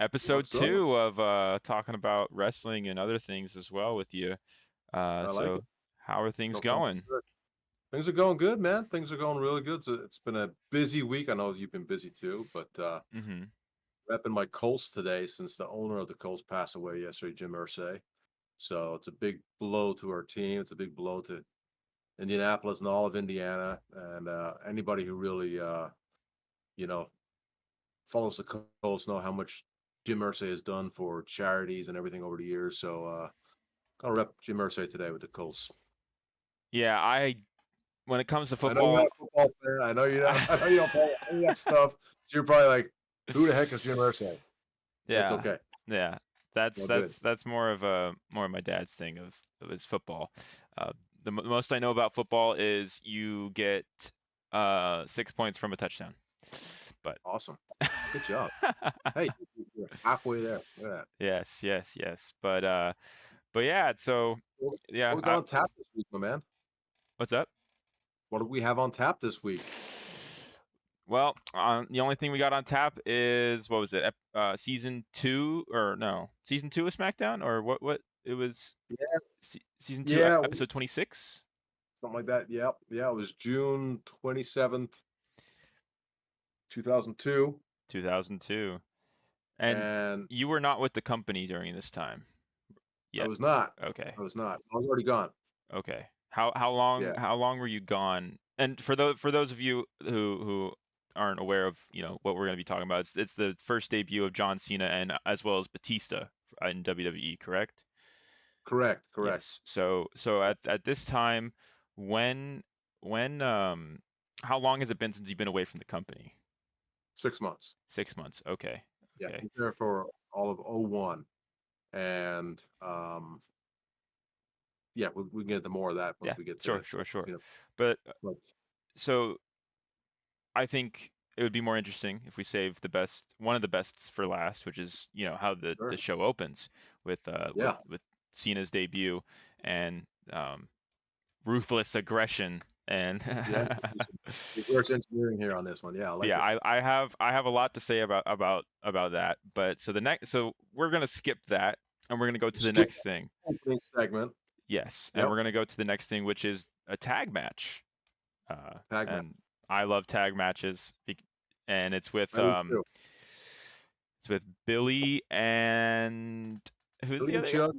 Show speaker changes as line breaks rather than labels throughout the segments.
episode
What's up?
2 of talking about wrestling and other things as well with you.
I like
So
it.
how are things
So far, so
going?
good. Things are going good, man. Things are going really good. So it's been a busy week. I know you've been busy too, but
Hmm.
repping my Colts today since the owner of the Colts passed away yesterday, Jim Irsay. So it's a big blow to our team. It's a big blow to Indianapolis and all of Indiana, and anybody who really, you know, follows the Colts know how much Jim Irsay has done for charities and everything over the years. So gonna rep Jim Irsay today with the Colts.
Yeah, when it comes to
I know you're not
football,
a football fan. I know you're not. I know you don't follow any of that stuff. So you're probably like, "Who the heck is Jim Irsay?" It's
yeah,
okay.
yeah, that's
Well, good.
that's that's more of my dad's thing of his football. Uh, the most I know about football is you get 6 points from a touchdown, but
Awesome. Good job. Hey, you're halfway there. Look at that.
yes, but yeah, so
What
yeah,
we got on tap this week, my man?
what's up?
What do we have on tap this week?
Well, the only thing we got on tap is what was it? Season 2 or no? Season 2 of SmackDown or what? What it was?
Yeah,
Season 2,
yeah,
episode 26,
something like that. Yep, yeah. It was June 27th, 2002,
2002, and
and
you were not with the company during this time
I
yet.
was not.
Okay,
I was not. I was already gone.
okay. How long
Yeah,
how long were you gone? And for those of you who aren't aware of what we're going to be talking about, it's the first debut of John Cena and as well as Batista in WWE, correct?
correct, correct.
Yes. So at this time, when when how long has it been since you've been away from the company?
6 months.
6 months. Okay.
Yeah, I
Okay.
was there for all of '01. And yeah, we can get into more of that once
Yeah.
we get
Sure.
to
Sure. Sure.
you know,
But
but
so I think it would be more interesting if we save one of the bests for last, which is how the
sure.
show opens with
Yeah,
Cena's debut and ruthless aggression and
yeah. Reverse engineering here on this one. Yeah, I like
yeah,
it.
I have a lot to say about that. But so we're gonna skip that and we're gonna go to the
Skip
next thing.
the opening segment.
Yes, and
Yep,
we're gonna go to the next thing, which is a tag match.
tag match.
And I love tag matches, and
I do too.
it's with Billy and who's
Billy
the
and
other guy?
Chuck.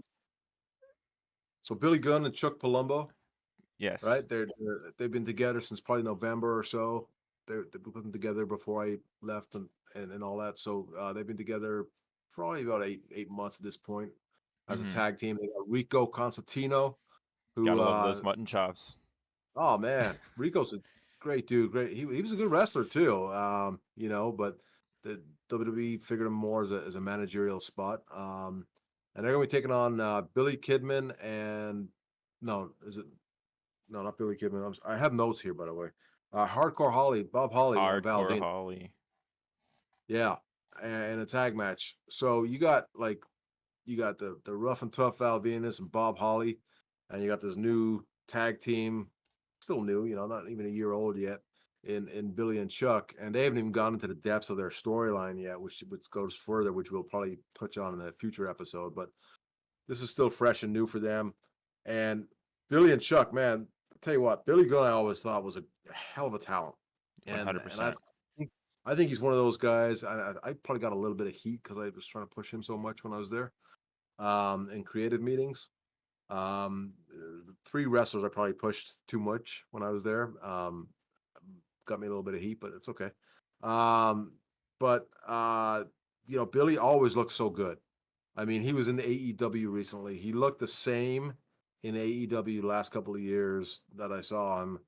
So Billy Gunn and Chuck Palumbo,
Yes.
right? They've been together since probably November or so. They've been putting together before I left and all that. So they've been together probably about 8 months at this point as a
Hmm.
tag team. They got Rico Constantino, who
Gotta love those mutton chops.
oh man, Rico's a great dude. Great. He was a good wrestler too. But the WWE figured him more as a managerial spot. And they're gonna be taking on Billy Kidman and no, is it no, not Billy Kidman. I have notes here by the way. Hardcore Holly, Bob Holly, and Val
Hardcore
Venus.
Holly.
Yeah, and a tag match. So you got the rough and tough Val Venus and Bob Holly, and you got this new tag team, still new, not even a year old yet, in Billy and Chuck, and they haven't even gone into the depths of their storyline yet, which goes further, which we'll probably touch on in a future episode. But this is still fresh and new for them. And Billy and Chuck, man, I'll tell you what, Billy Gunn I always thought was a hell of a talent, and I
100%.
think I think he's one of those guys. I probably got a little bit of heat because I was trying to push him so much when I was there in creative meetings. Three wrestlers I probably pushed too much when I was there. Got me a little bit of heat, but it's okay. Um, but Billy always looks so good. I mean, he was in the AEW recently. He looked the same in AEW the last couple of years that I saw him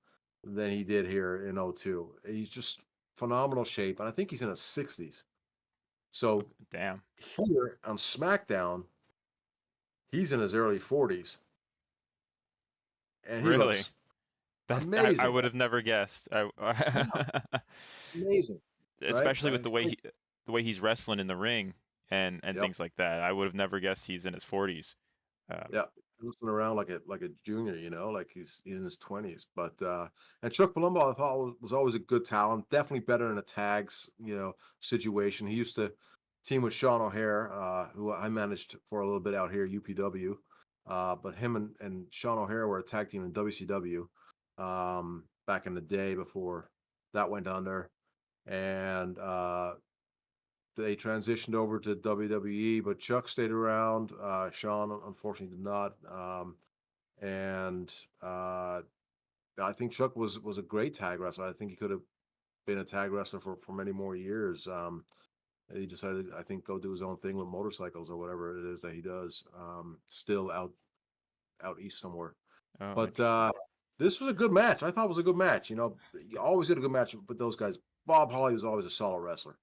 than he did here in '02. He's just phenomenal shape, and I think he's in his 60s. So
Okay, damn.
here on SmackDown, he's in his early 40s, and he
Really?
looks
I
amazing.
would have never guessed.
Yeah, amazing, right?
Especially with the way he's wrestling in the ring and
Yep,
things like that. I would have never guessed he's in his 40s.
yeah. Listening around like a junior, like he's in his 20s. But and Chuck Palumbo, I thought was always a good talent. Definitely better in a tags, situation. He used to team with Sean O'Hare, who I managed for a little bit out here, UPW. But him and Sean O'Hare were a tag team in WCW back in the day before that went under. And they transitioned over to WWE, but Chuck stayed around. Sean, unfortunately, did not. And I think Chuck was a great tag wrestler. I think he could have been a tag wrestler for many more years. He decided, I think, go do his own thing with motorcycles or whatever it is that he does. Still out east somewhere.
Oh,
But
interesting.
this was a good match. I thought it was a good match. You know, you always get a good match with those guys. Bob Holly was always a solid wrestler.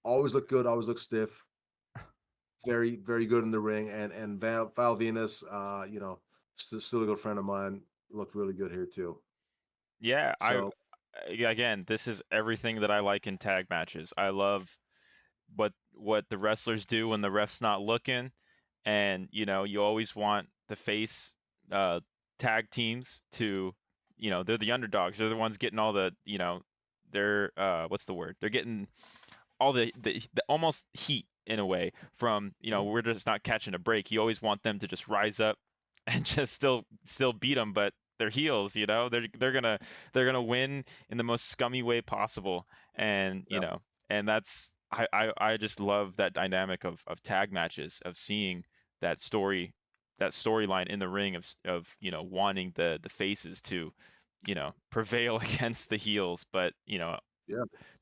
Always looked good. Always looked stiff. Very, very good in the ring. And Val Venus, you know, still a good friend of mine. Looked really good here too.
Yeah,
So
again, this is everything that I like in tag matches. I love what the wrestlers do when the ref's not looking, and you always want the face uh, tag teams to, they're the underdogs. They're the ones getting all the, they're what's the word? They're getting all the almost heat in a way from, we're just not catching a break. You always want them to just rise up and just still beat them, but they're heels. They're gonna win in the most scummy way possible, and
yeah,
and that's I just love that dynamic of tag matches, of seeing that storyline in the ring of wanting the faces to prevail against the heels, but
yeah,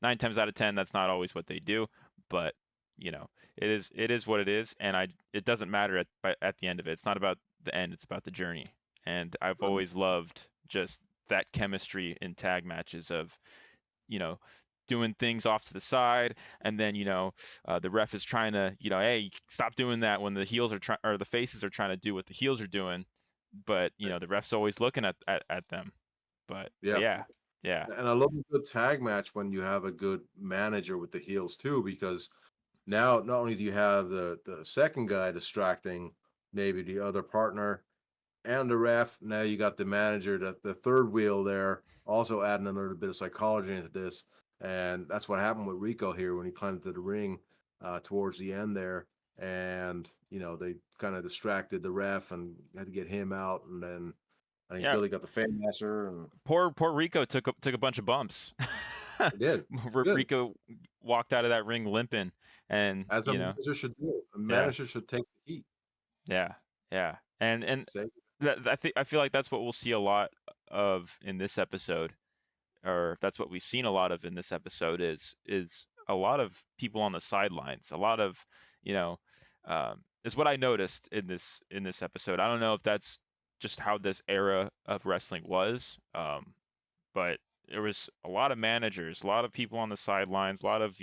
9 times out of 10 that's not always what they do, but it is what it is, and it doesn't matter at the end of it. It's not about the end, it's about the journey. And I've
um,
always loved just that chemistry in tag matches of you know doing things off to the side, and then the ref is trying to, hey, stop doing that when the heels are trying, or the faces are trying to do what the heels are doing, but the ref's always looking at them. But
yeah.
yeah, yeah,
And I love a good tag match when you have a good manager with the heels too, because now not only do you have the second guy distracting maybe the other partner and the ref, now you got the manager, the third wheel there, also adding another bit of psychology into this. And that's what happened with Rico here when he climbed into the ring towards the end there. And, they kind of distracted the ref and had to get him out. And then I think
yeah.
Billy got the Fameasser and
Poor Rico took a bunch of bumps.
he did. Good.
Rico walked out of that ring limping, and
As a manager should do. A
yeah,
manager should take the heat.
yeah, yeah, and
Say,
I feel like that's what we'll see a lot of in this episode, or that's what we've seen a lot of in this episode, is a lot of people on the sidelines. A lot of, is what I noticed in this episode. I don't know if that's just how this era of wrestling was, but there was a lot of managers, a lot of people on the sidelines, a lot of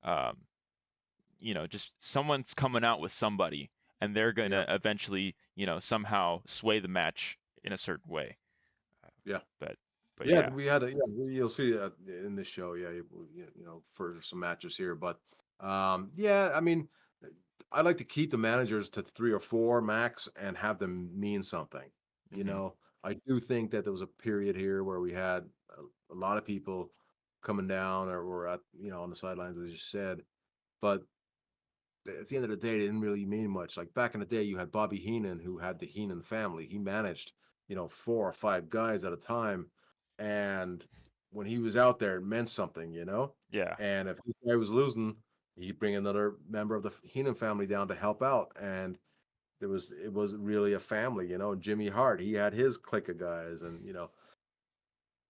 um, just someone's coming out with somebody, and they're
yeah,
gonna eventually, somehow sway the match in a certain way.
yeah.
But
Yeah,
yeah.
we had a yeah, you'll see that in this show. Yeah, for some matches here, but yeah, I mean, I like to keep the managers to 3 or 4 max and have them mean something. You
Hmm.
know, I do think that there was a period here where we had a lot of people coming down or were at on the sidelines, as you said, but at the end of the day, it didn't really mean much. Like back in the day, you had Bobby Heenan, who had the Heenan family. He managed, 4 or 5 guys at a time, and when he was out there, it meant something.
Yeah.
And if this guy was losing, he'd bring another member of the Heenan family down to help out, and it was really a family. Jimmy Hart, he had his clique of guys, and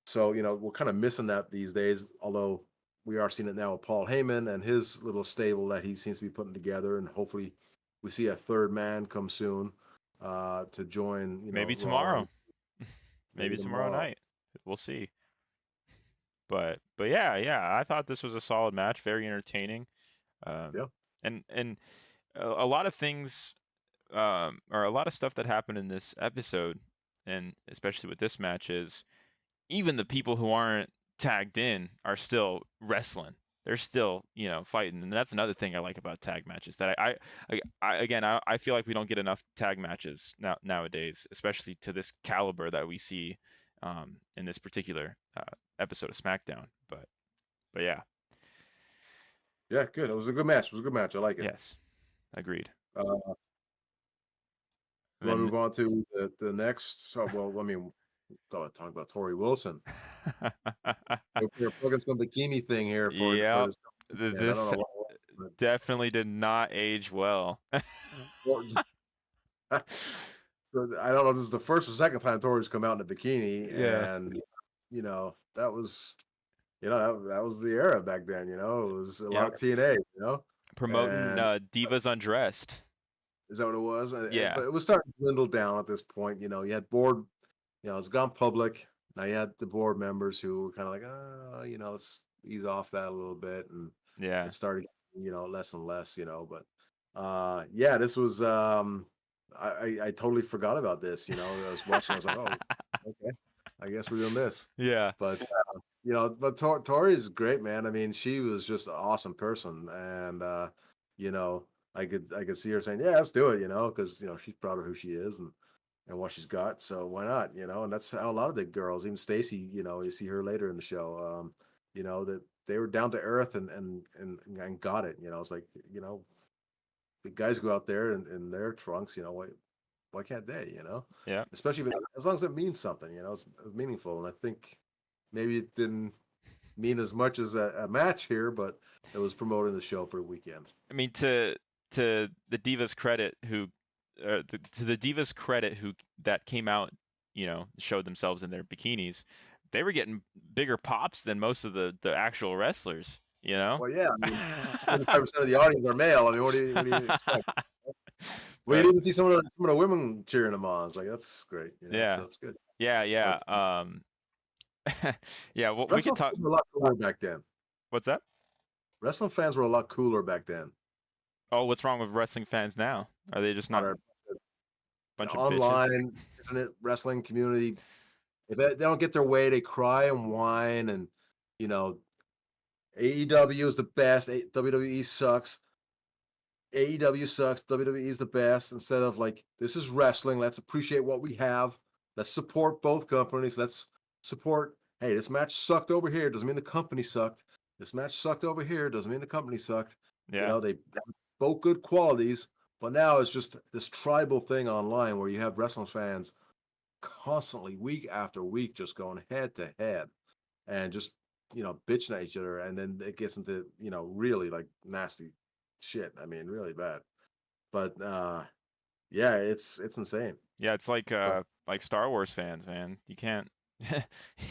so, we're kind of missing that these days, although we are seeing it now with Paul Heyman and his little stable that he seems to be putting together. And hopefully we see a third man come soon to join,
Maybe
Raw and
tomorrow.
maybe
Maybe tomorrow
tomorrow.
night. We'll see. But yeah, yeah. I thought this was a solid match, very entertaining. Um,
Yeah.
and a lot of things, or a lot of stuff that happened in this episode, and especially with this match, is even the people who aren't tagged in are still wrestling. They're still, fighting, and that's another thing I like about tag matches. That I feel like we don't get enough tag matches nowadays, especially to this caliber that we see in this particular episode of SmackDown. But yeah,
Yeah, good. It was a good match. It was a good match. I like it.
Yes, agreed.
Uh,
And
you want to
then
move on to the next? So, well, I mean, gotta talk about Tori Wilson. We're plugging some bikini thing here for
yeah,
this weekend. I don't
this
know what,
definitely did not age well.
but I don't know if this is the first or second time Tori's come out in a bikini,
Yeah.
and that was that was the era back then. It was a lot
Yep.
of TNA.
Promoting
And
Divas Undressed.
is that what it was?
Yeah.
But it was starting to dwindle down at this point. You had board. It's gone public. Now you had the board members who were kind of like, let's ease off that a little bit, and
Yeah.
it started, less and less, but yeah, this was I totally forgot about this. I was watching, I was like, oh, okay, I guess we're doing this.
Yeah.
But Tori is great, man. I mean, she was just an awesome person, and you know, I could see her saying, yeah, let's do it, because she's proud of who she is and what she's got. So why not? And that's how a lot of the girls, even Stacy, you see her later in the show, that they were down to earth and got it. It's like, the guys go out there in their trunks, why can't they,
Yeah.
Especially as long as it means something, it's meaningful. And I think maybe it didn't mean as much as a match here, but it was promoting the show for the weekend.
I mean, to the Divas credit, to the Divas credit who that came out, showed themselves in their bikinis, they were getting bigger pops than most of the actual wrestlers.
Well, yeah, I mean, 75% of the audience are male. I mean, what do you expect? Well, you didn't see some of the women cheering them on. It's like, that's great.
Yeah.
So that's good.
Yeah. Yeah. Yeah. Well, we could talk.
Were a lot cooler back then.
What's that?
Wrestling fans were a lot cooler back then.
Oh, what's wrong with wrestling fans now? Are they just not a bunch of bitches?
Online internet wrestling community, if they don't get their way, they cry and whine, and AEW is the best. WWE sucks. AEW sucks. WWE is the best. Instead of like, this is wrestling. Let's appreciate what we have. Let's support both companies. Let's support. Hey, this match sucked over here. Doesn't mean the company sucked. This match sucked over here. Doesn't mean the company sucked.
Yeah.
They have both good qualities. But now it's just this tribal thing online where you have wrestling fans constantly, week after week, just going head to head and just bitching at each other, and then it gets into really like nasty shit. I mean, really bad. But yeah, it's insane.
Yeah, it's like Star Wars fans, man. You can't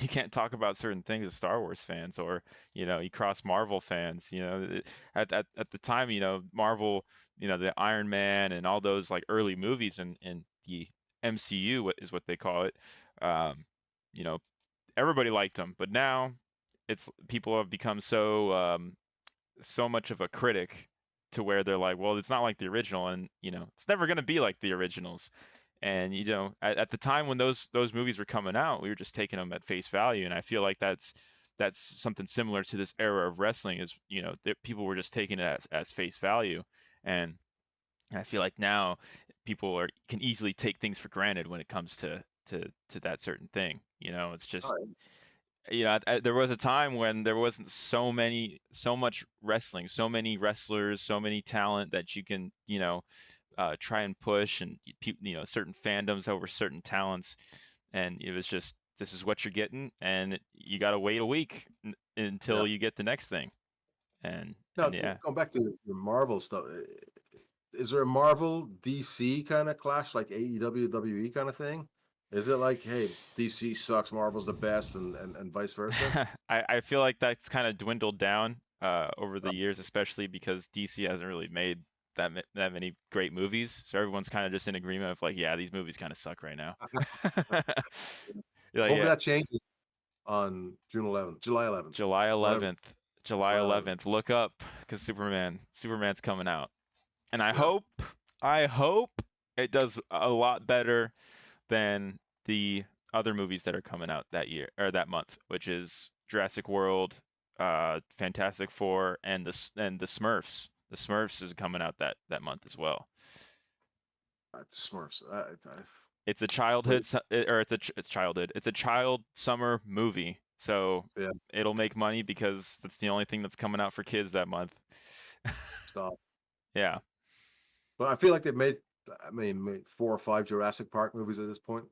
you can't talk about certain things with Star Wars fans, or you cross Marvel fans. At the time, Marvel, the Iron Man and all those like early movies in the MCU is what they call it. You know, everybody liked them, but now people have become so much of a critic to where they're like, well, it's not like the original, and it's never going to be like the originals. And at the time when those movies were coming out, we were just taking them at face value, and I feel like that's something similar to this era of wrestling. Is that people were just taking it as face value, and I feel like now people can easily take things for granted when it comes to that certain thing. It's just there was a time when there wasn't so much wrestling, so many wrestlers, so many talent that you can try and push, and certain fandoms over certain talents, and it was just, this is what you're getting, and you got to wait a week until you get the next thing. And yeah,
going back to your Marvel stuff, is there a Marvel DC kind of clash like AEW WWE kind of thing? Is it like, hey, DC sucks, Marvel's the best, and vice versa?
I feel like that's kind of dwindled down over the years, especially because DC hasn't really made that many great movies, so everyone's kind of just in agreement of like, yeah, these movies kind of suck right now.
Hopefully that changes on July 11th.
July 11th. Look up, because Superman's coming out, and I hope it does a lot better than the other movies that are coming out that year or that month, which is Jurassic World, Fantastic Four, and the Smurfs. The Smurfs is coming out that month as well.
Smurfs.
It's a childhood, or it's childhood. It's a child summer movie, so it'll make money because that's the only thing that's coming out for kids that month.
Stop.
Yeah,
But I feel like they've made, made 4 or 5 Jurassic Park movies at this point.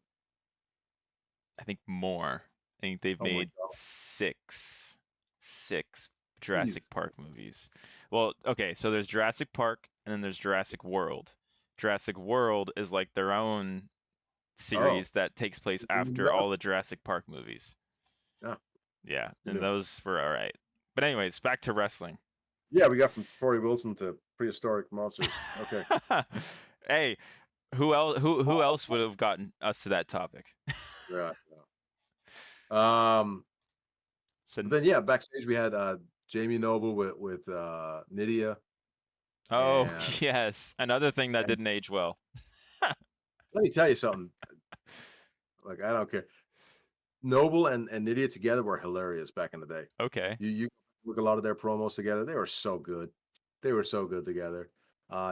I think more. I think they've
Oh my
made
god.
six Jurassic
Jesus.
Park movies. Well, okay, so there's Jurassic Park and then there's Jurassic World. Jurassic World is like their own
Oh,
series that takes place
even
after
better.
all the Jurassic Park movies.
Yeah,
Yeah,
who
and
knew?
those were all right. But anyways, back to wrestling.
Yeah, we got from Tori Wilson to prehistoric monsters. Okay.
Hey, who else would have gotten us to that topic?
Yeah, yeah.
So,
But then yeah, backstage we had Jamie Noble with Nydia,
oh
and
yes, another thing that
and
didn't age well.
let me tell you something. Like I don't care. Noble and Nydia together were hilarious back in the day.
Okay.
You look a lot of their promos together. They were so good. They were so good together.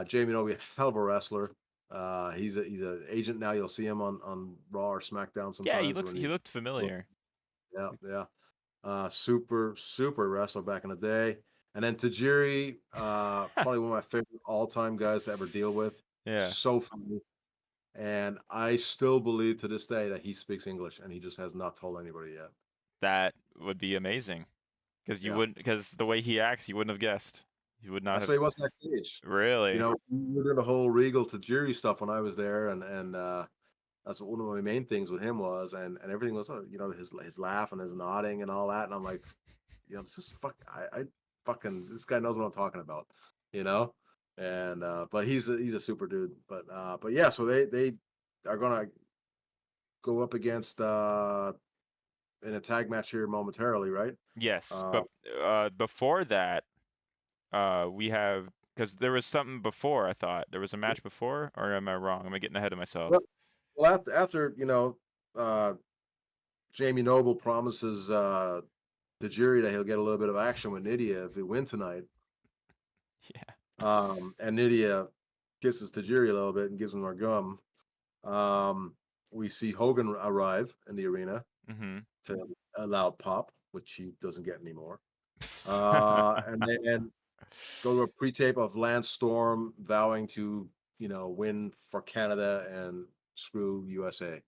Jamie Noble, hell of a wrestler. He's a agent now. You'll see him on Raw or SmackDown
Yeah,
sometimes when
he
he's
looked familiar.
yeah, yeah. Super wrestler back in the day. And then Tajiri, probably one of my favorite all-time guys to ever deal with.
Yeah,
So funny. And I still believe to this day that he speaks English and he just has not told anybody yet.
that would be amazing
Yeah.
because the way he acts, you wouldn't have guessed. You would not
That's
have
why he was backstage. You
really.
know, we did the whole Regal Tajiri stuff when I was there, and that's one of my main things with him was, and everything was, his laugh and his nodding and all that, and I'm like, this is I fucking this guy knows what I'm talking about, you know, and but he's a super dude, but yeah, so they are gonna go up against in a tag match here momentarily, right?
Yes,
Uh,
but before that, we have because there was something before. I thought there was a match before, or am I wrong? Am I getting ahead of myself?
well, well, after uh, Jamie Noble promises the jury that he'll get a little bit of action with Nydia if they win tonight.
Yeah.
And Nydia kisses Tajiri a little bit and gives him her gum. Um, we see Hogan arrive in the arena
Mm-hmm.
to a loud pop, which he doesn't get anymore. And then go to a pre-tape of Lance Storm vowing to, win for Canada and screw USA.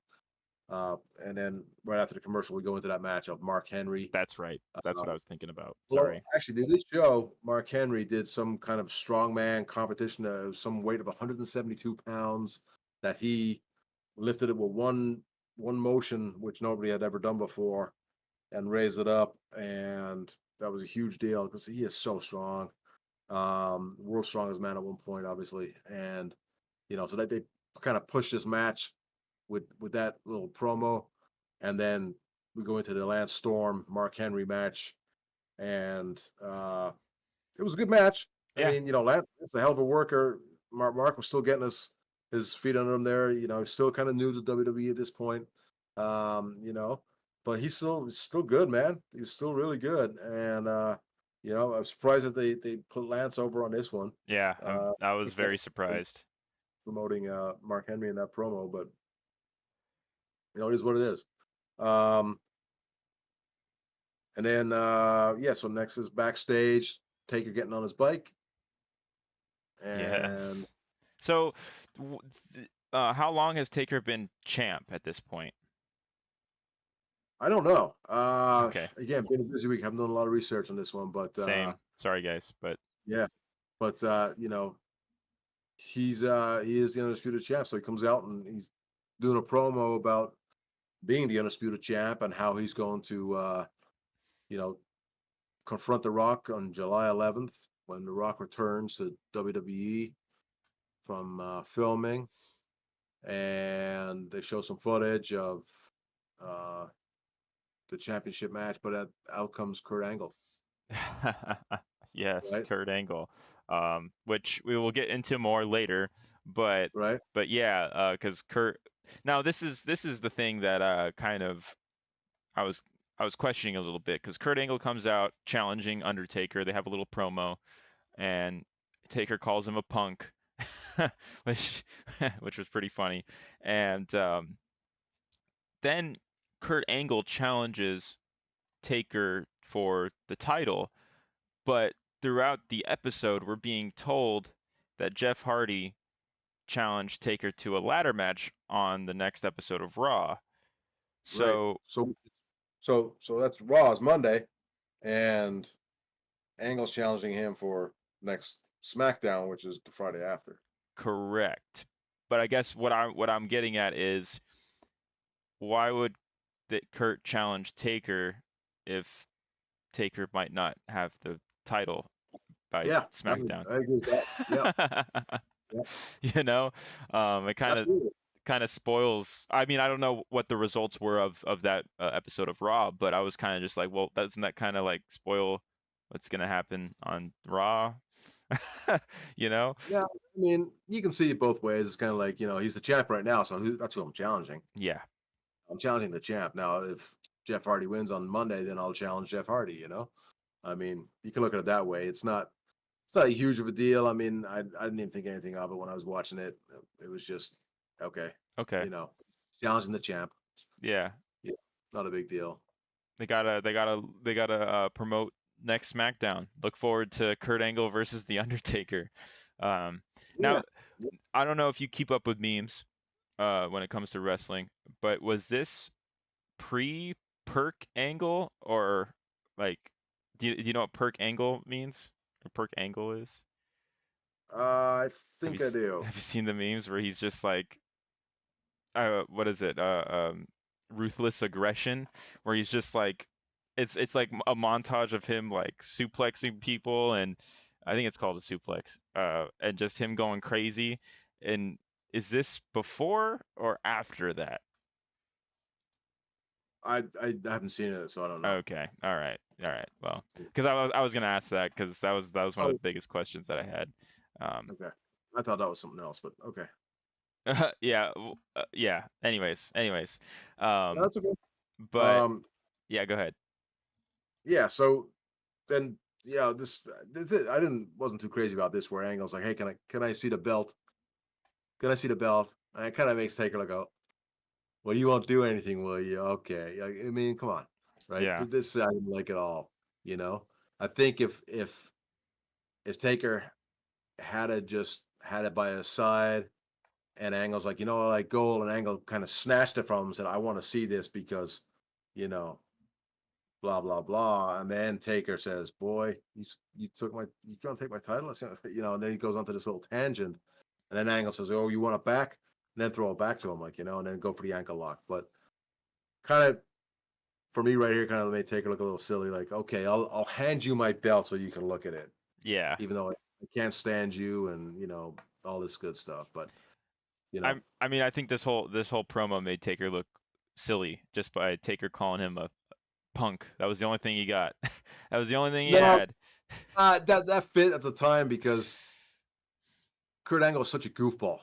And then right after the commercial, we go into that match of Mark Henry.
That's right. That's what I
Um,
was thinking about.
Well,
Sorry.
actually, dude, this show, Mark Henry did some kind of strongman competition, some weight of 172 pounds that he lifted it with one motion, which nobody had ever done before, and raised it up, and that was a huge deal because he is so strong, world's strongest man at one point, obviously, and so that they kind of pushed this match with that little promo, and then we go into the Lance Storm Mark Henry match, and it was a good match. I
Yeah.
mean, Lance is a hell of a worker. Mark was still getting his feet under him there. He's still kind of new to WWE at this point. But he's still good, man. He was still really good, and I'm surprised that they put Lance over on this one.
Yeah.
Uh,
I was very surprised.
promoting Mark Henry in that promo, but it is what it is. Um, and then yeah, so next is backstage. Taker getting on his bike, and
Yes. So, how long has Taker been champ at this point?
I don't know.
Okay.
Again, been a busy week. Haven't done a lot of research on this one, but
Same. Sorry, guys, but
yeah. But he is the undisputed champ. So he comes out and he's doing a promo about being the undisputed champ and how he's going to you know confront The Rock on July 11th when The Rock returns to WWE from filming, and they show some footage of uh, the championship match, but out comes Kurt Angle,
yes,
right?
Kurt Angle, which we will get into more later. But
Right?
yeah, because Kurt. Now this is the thing that kind of I was I was questioning a little bit because Kurt Angle comes out challenging Undertaker. They have a little promo, and Taker calls him a punk, which which was pretty funny. And then Kurt Angle challenges Taker for the title, but throughout the episode, we're being told that Jeff Hardy challenged Taker to a ladder match on the next episode of Raw.
Right.
So
So that's Raw's Monday, and Angle's challenging him for next SmackDown, which is the Friday after.
correct. But I guess what I'm getting at is why would Kurt challenge Taker if Taker might not have the title by
Yeah,
SmackDown?
I agree with that. Yeah, yeah,
You know, it
absolutely.
kind of spoils. I mean, I don't know what the results were of that episode of Raw, but I was kind of just like, well, doesn't that kind of like spoil what's gonna happen on Raw? You know?
Yeah, I mean, you can see it both ways. It's kind of like, he's the champ right now, so that's who I'm challenging.
Yeah.
I'm challenging the champ. Now, if Jeff Hardy wins on Monday, then I'll challenge Jeff Hardy. I mean, you can look at it that way. It's not a huge of a deal. I mean, I didn't even think anything of it when I was watching it. It was just okay,
Okay.
challenging the champ.
Yeah.
Yeah, not a big deal.
They gotta promote next SmackDown. Look forward to Kurt Angle versus The Undertaker.
Yeah.
Now, I don't know if you keep up with memes when it comes to wrestling, but was this pre-Perk Angle or like do you know what Perk Angle means? Or Perk Angle is?
I
Have you
think I do.
have you seen the memes where he's just like what is it? Ruthless aggression, where he's just like it's like a montage of him like suplexing people, and I think it's called a suplex, and just him going crazy. And is this before or after that?
I haven't seen it, so I don't know.
Okay, all right. Well, because I was gonna ask that because that was one of
Oh,
the biggest questions that I had.
okay. I thought that was something else, but okay.
Yeah, yeah. Anyways,
No,
um,
that's okay.
but
Um,
yeah, go ahead.
yeah. So then, this I didn't wasn't too crazy about this. Where Angle's like, "Hey, can I see the belt? Can I see the belt?" And it kind of makes Taker like, "Oh, well, you won't do anything, will you? Okay." I mean, come on, right?
Yeah,
This I didn't like at all. You know, I think if Taker had it by his side, and Angle's like, I like gold, and Angle kind of snatched it from him and said, "I want to see this because, you know, blah blah blah." And then Taker says, "Boy, you gonna take my title?" And then he goes on to this little tangent, and then Angle says, "Oh, you want it back?" And then throw it back to him, and then go for the ankle lock. But kind of for me right here, kind of made Taker look a little silly. Like, okay, I'll hand you my belt so you can look at it,
yeah.
even though I can't stand you, and all this good stuff. But
I mean, I think this whole promo made Taker look silly just by Taker calling him a punk. That was the only thing he got. That was the only thing he
no,
had.
that fit at the time because Kurt Angle was such a goofball,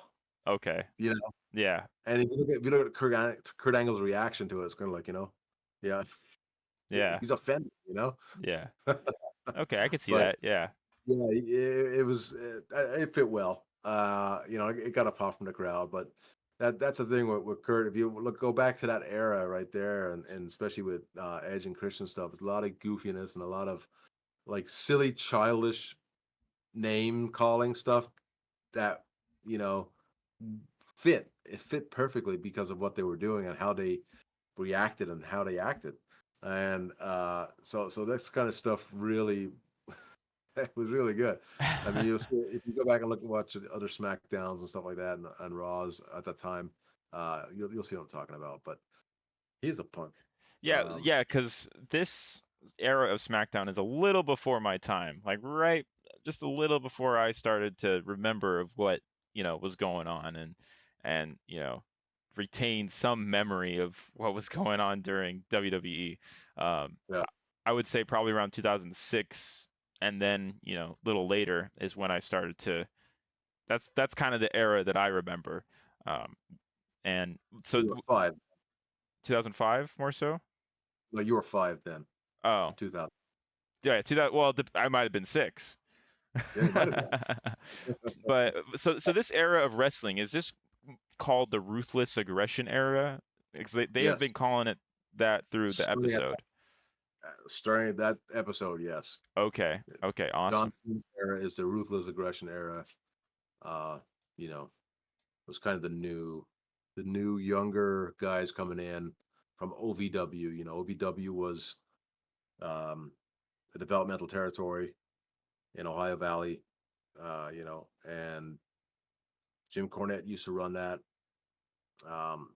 Okay.
you know.
Yeah.
And if you look at Kurt Angle's reaction to it, it's kind of like, yeah,
Yeah.
he's offended,
Yeah. Okay, I could see
but
that. Yeah.
yeah, it fit well. It got a pop from the crowd, but that's the thing with Kurt. If you go back to that era right there, and especially with Edge and Christian stuff, it's a lot of goofiness and a lot of like silly, childish name calling stuff that you know it fit perfectly because of what they were doing and how they reacted and how they acted. And so this kind of stuff really it was really good. I mean, you'll see if you go back and watch the other SmackDowns and stuff like that, and Raws at that time, you'll see what I'm talking about. But he's a punk.
Yeah,
Um,
yeah, because this era of SmackDown is a little before my time. Like right just a little before I started to remember of what, was going on and, retain some memory of what was going on during WWE.
yeah,
I would say probably around 2006, and then, a little later is when I started to that's kind of the era that I remember. Um, and so
you were 5.
2005 more so.
No, you were 5 then.
Oh,
2000.
yeah, 2000. Well, I might have been 6.
Yeah, you might have been.
But so this era of wrestling, is this called the ruthless aggression era? Because they have
Yes.
been calling it that through the
Starting at
episode.
Starting that episode, yes.
Okay. Okay.
John
Awesome.
Cena era is the ruthless aggression era. Uh, you know, it was kind of the new younger guys coming in from OVW. You know, OVW was um, a developmental territory in Ohio Valley. And Jim Cornette used to run that. Um,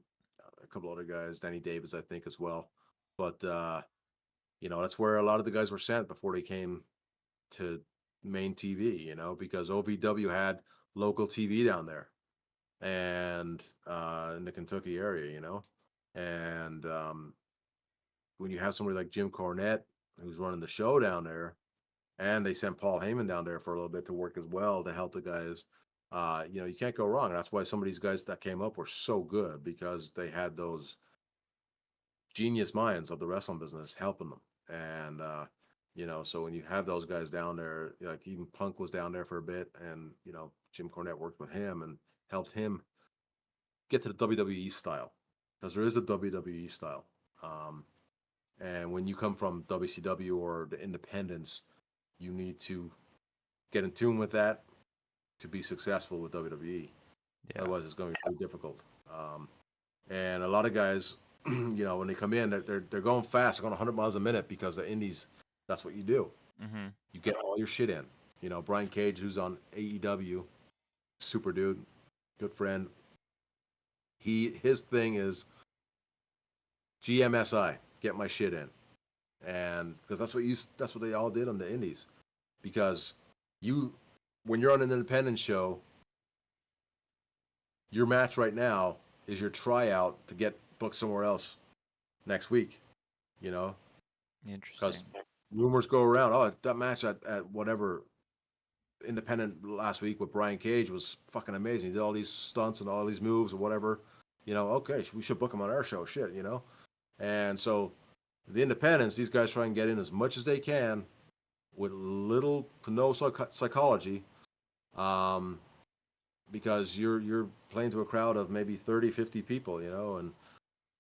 a couple other guys, Danny Davis, I think, as well. But that's where a lot of the guys were sent before they came to main TV. Because OVW had local TV down there and in the Kentucky area. And when you have somebody like Jim Cornette who's running the show down there, and they sent Paul Heyman down there for a little bit to work as well to help the guys. You can't go wrong. That's why some of these guys that came up were so good because they had those genius minds of the wrestling business helping them. And so when you have those guys down there, like even Punk was down there for a bit, and Jim Cornette worked with him and helped him get to the WWE style because there is a WWE style. Um, and when you come from WCW or the independents, you need to get in tune with that to be successful with WWE.
Yeah.
Otherwise, it's going to be very difficult. And a lot of guys, when they come in, they're going fast, they're going 100 miles a minute because the Indies, that's what you do.
Mm-hmm.
You get all your shit in. Brian Cage, who's on AEW, super dude, good friend. His thing is GMSI, get my shit in, and because that's what they all did on the Indies, because when you're on an independent show, your match right now is your tryout to get booked somewhere else next week. Because
Interesting.
rumors go around. Oh, that match at whatever independent last week with Brian Cage was fucking amazing. He did all these stunts and all these moves or whatever. Okay, we should book him on our show. Shit. And so the independents, these guys try and get in as much as they can with little to no psychology, because you're playing to a crowd of maybe 30, 50 people, and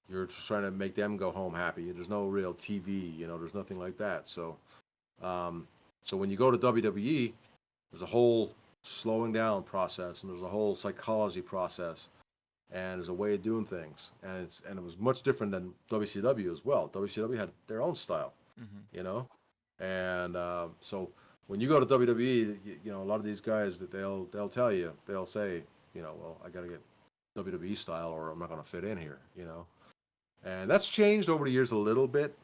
you're just trying to make them go home happy. There's no real TV, there's nothing like that. So when you go to WWE, there's a whole slowing down process, and there's a whole psychology process, and there's a way of doing things, and it was much different than WCW as well. WCW had their own style,
Mm-hmm.
and so when you go to WWE, a lot of these guys that they'll tell you, they'll say, well, I got to get WWE style, or I'm not going to fit in here, and that's changed over the years a little bit,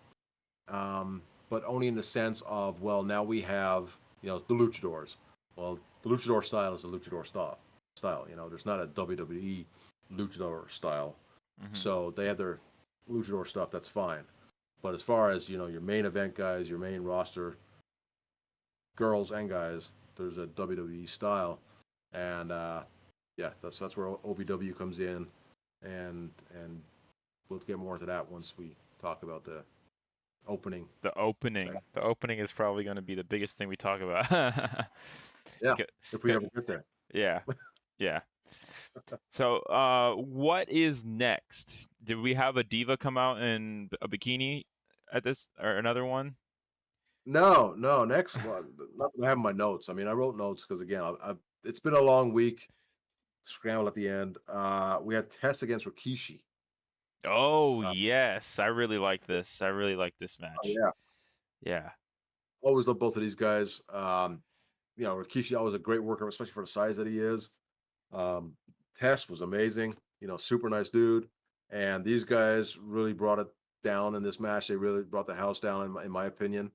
but only in the sense of, well, now we have the luchadors. Well, the luchador style is the luchador style. There's not a WWE luchador style,
Mm-hmm.
so they have their luchador stuff. That's fine. But as far as your main event guys, your main roster, girls and guys, there's a WWE style, and yeah, that's where OVW comes in, and we'll get more into that once we talk about the opening.
The opening. The opening is probably going to be the biggest thing we talk about.
Yeah,
Go-
if we
go-
ever get there.
yeah. Yeah. So, what is next? Did we have a diva come out in a bikini at this, or another one?
No, no. Next, well, not that I have my notes. I mean, I wrote notes because again, it's been a long week. Scramble at the end. We had Test against Rikishi.
Oh,
Uh,
yes. I really like this. I really like this
oh
match.
yeah,
Yeah.
always love both of these guys. Rikishi always a great worker, especially for the size that he is. Um, Test was amazing. Super nice dude. And these guys really brought it down in this match. They really brought the house down, in my opinion,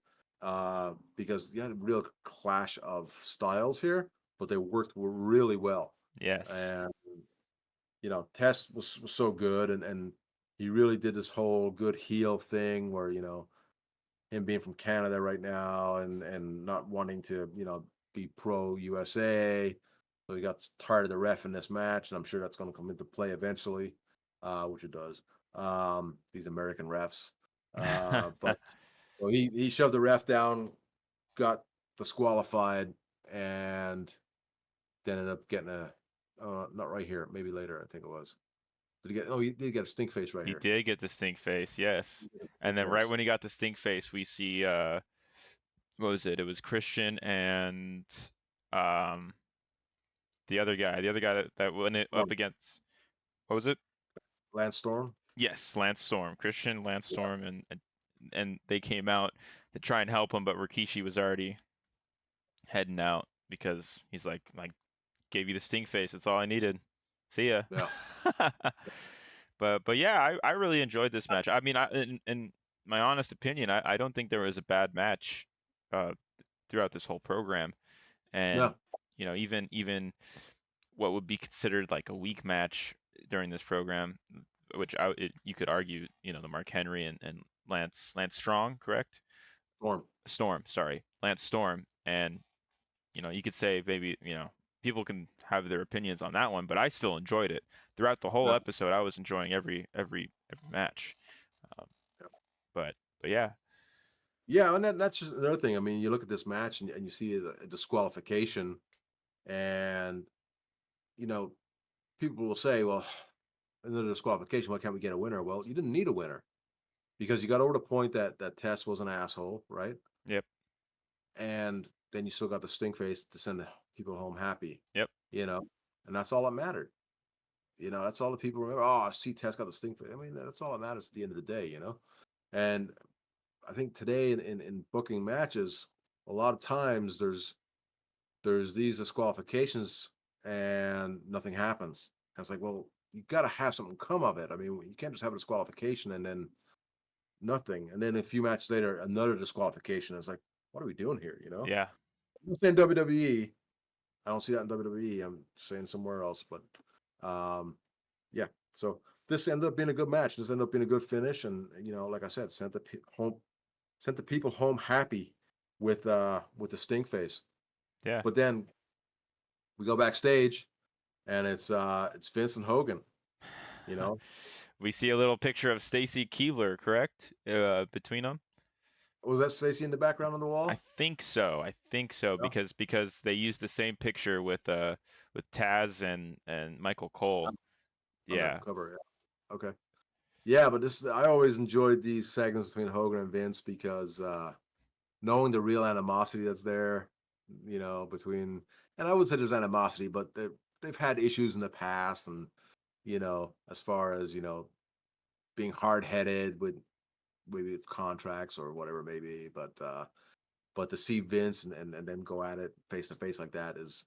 because you had a real clash of styles here, but they worked really well.
Yes.
And Test was so good, and he really did this whole good heel thing where him being from Canada right now and not wanting to be pro USA, so he got tired of the ref in this match, and I'm sure that's going to come into play eventually, which it does. These American refs, but so he shoved the ref down, got disqualified, and then ended up getting a not right here, maybe later, I think it was. Did he get? Oh, he did get a stink face right
He
here.
did get the stink face, yes. And
Stink
then right
face.
when he got the stink face, we see what was it? It was Christian and um the other guy that went it up
Storm.
against, what was it?
Lance Storm.
Yes, Lance Storm, Christian, Lance
Yeah.
Storm, and they came out to try and help him, but Rikishi was already heading out because he's like, gave you the stink face. That's all I needed. See ya.
Yeah.
But yeah, I really enjoyed this match. I mean, in my honest opinion, I don't think there was a bad match uh, throughout this whole program. And
No.
even what would be considered like a weak match during this program, which you could argue, the Mark Henry and Lance Strong, correct?
Storm.
Storm, sorry, Lance Storm, and you could say maybe, people can have their opinions on that one, but I still enjoyed it throughout the whole
No.
episode. I was enjoying every match. Um,
Yeah.
but yeah,
Yeah, and that's just another thing. I mean, you look at this match and you see a disqualification, and you know, people will say, "Well, another disqualification. Why can't we get a winner?" Well, you didn't need a winner because you got over the point that Tess was an asshole, right?
yep,
And then you still got the stink face to send the people home happy,
yep,
you know, and that's all that mattered. That's all the people remember. Oh, I see Tess got the stink face. I mean, that's all that matters at the end of the day. And I think today in booking matches, a lot of times there's these disqualifications and nothing happens. And it's like, well, you got to have something come of it. I mean, you can't just have a disqualification and then nothing, and then a few matches later, another disqualification. It's like, what are we doing here?
yeah.
I'm saying WWE. I don't see that in WWE. I'm saying somewhere else, but um, yeah. So this ended up being a good match. This ended up being a good finish, and like I said, sent the people home happy with the stink face.
Yeah.
But then we go backstage, and it's Vince and Hogan. You know,
We see a little picture of Stacy Keebler, correct? Between them.
was that Stacey in the background on the
I
wall?
think so. I think so
Yeah.
because they used the same picture with Taz and Michael Cole.
On the
Yeah.
cover. Yeah. Okay. Yeah, but I always enjoyed these segments between Hogan and Vince because knowing the real animosity that's there, between, and I would say there's animosity, but they've had issues in the past, and as far as being hard headed with maybe with contracts or whatever it may be, but to see Vince and then go at it face to face like that is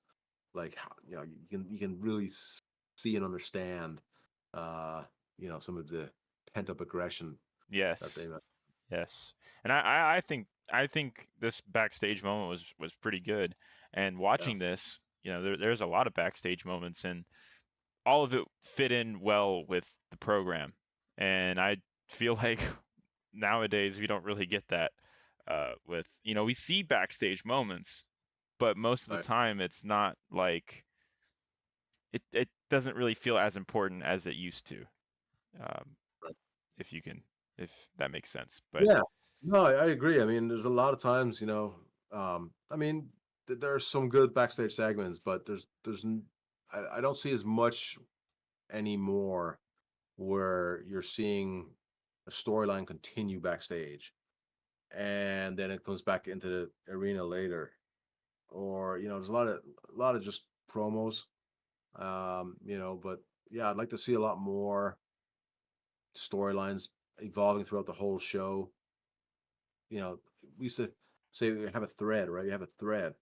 like you can really see and understand some of the pent up aggression that
Yes.
they
Yes. And I think this backstage moment was pretty good. And
yeah.
watching this, there's a lot of backstage moments, and all of it fit in well with the program. And I feel like nowadays we don't really get that with, we see backstage moments, but most of the
Right.
time it's not like it doesn't really feel as important as it used to. Um,
Right.
if you can, if that makes sense. But
Yeah. No, I agree. I mean, there's a lot of times, I mean, there are some good backstage segments, but I don't see as much anymore where you're seeing a storyline continue backstage and then it comes back into the arena later, or there's a lot of just promos, but yeah, I'd like to see a lot more storylines evolving throughout the whole show. We used to say you have a thread, right? You have a thread,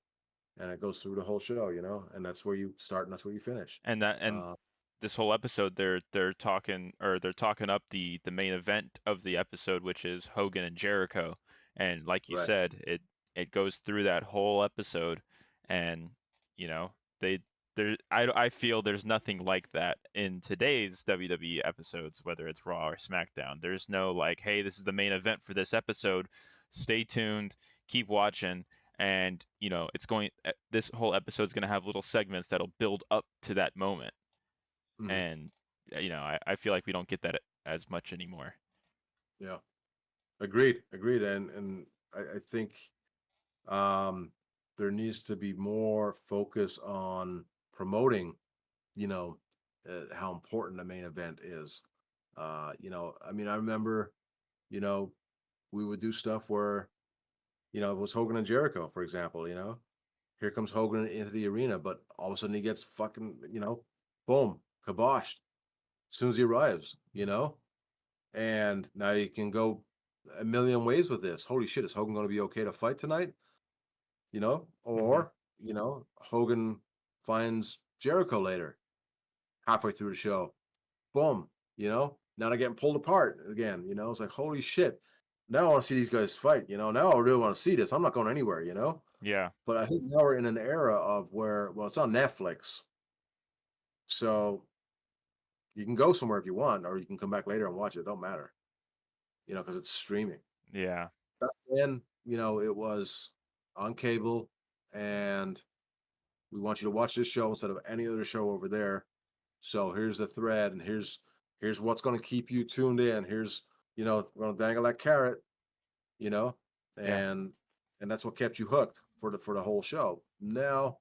and it goes through the whole show, and that's where you start and that's where you finish.
and
Uh,
this whole episode they're talking up the main event of the episode, which is Hogan and Jericho. And like you
right,
said, it goes through that whole episode, and you know they I feel there's nothing like that in today's WWE episodes, whether it's Raw or SmackDown. There's no like, hey, this is the main event for this episode. Stay tuned, keep watching, and this whole episode is going to have little segments that'll build up to that moment.
mhm,
And I feel like we don't get that as much anymore.
yeah, agreed, and I think um, there needs to be more focus on promoting, you know, how important the main event is. I mean, I remember, you know, we would do stuff where, it was Hogan and Jericho, for example. Here comes Hogan into the arena, but all of a sudden he gets fucking, boom, kiboshed as soon as he arrives. And now you can go a million ways with this. Holy shit, is Hogan going to be okay to fight tonight?
Hmm.
Or, Hogan finds Jericho later, halfway through the show. Boom, now they're getting pulled apart again. It's like, holy shit. Now I want to see these guys fight. Now I really want to see this. I'm not going anywhere.
Yeah.
But I think now we're in an era of where, well, it's on Netflix. So you can go somewhere if you want, or you can come back later and watch it. It don't matter, because it's streaming.
Yeah.
Back then, it was on cable, and we want you to watch this show instead of any other show over there. So here's the thread, and here's what's going to keep you tuned in. Here's, we're going to dangle that carrot, you know,
Yeah.
and that's what kept you hooked for the whole show. Now,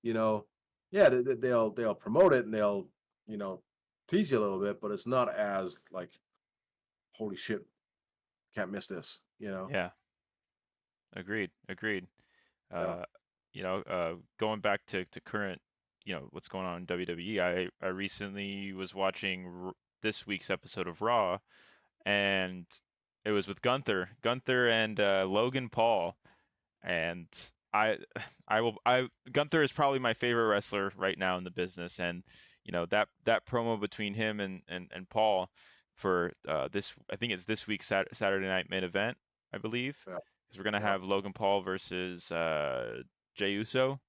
you know, yeah, they'll promote it and they'll, you know, tease you a little bit, but it's not as like, holy shit, can't miss this.
Yeah. Agreed. Agreed.
Yeah,
Uh, going back to current, what's going on in WWE. I recently was watching this week's episode of Raw, and it was with Gunther and Logan Paul, and I I Gunther is probably my favorite wrestler right now in the business, and that promo between him and Paul for this, I think it's this week's Saturday Night Main Event, I believe,
yeah,
because we're gonna
yeah,
have Logan Paul versus Jey Uso,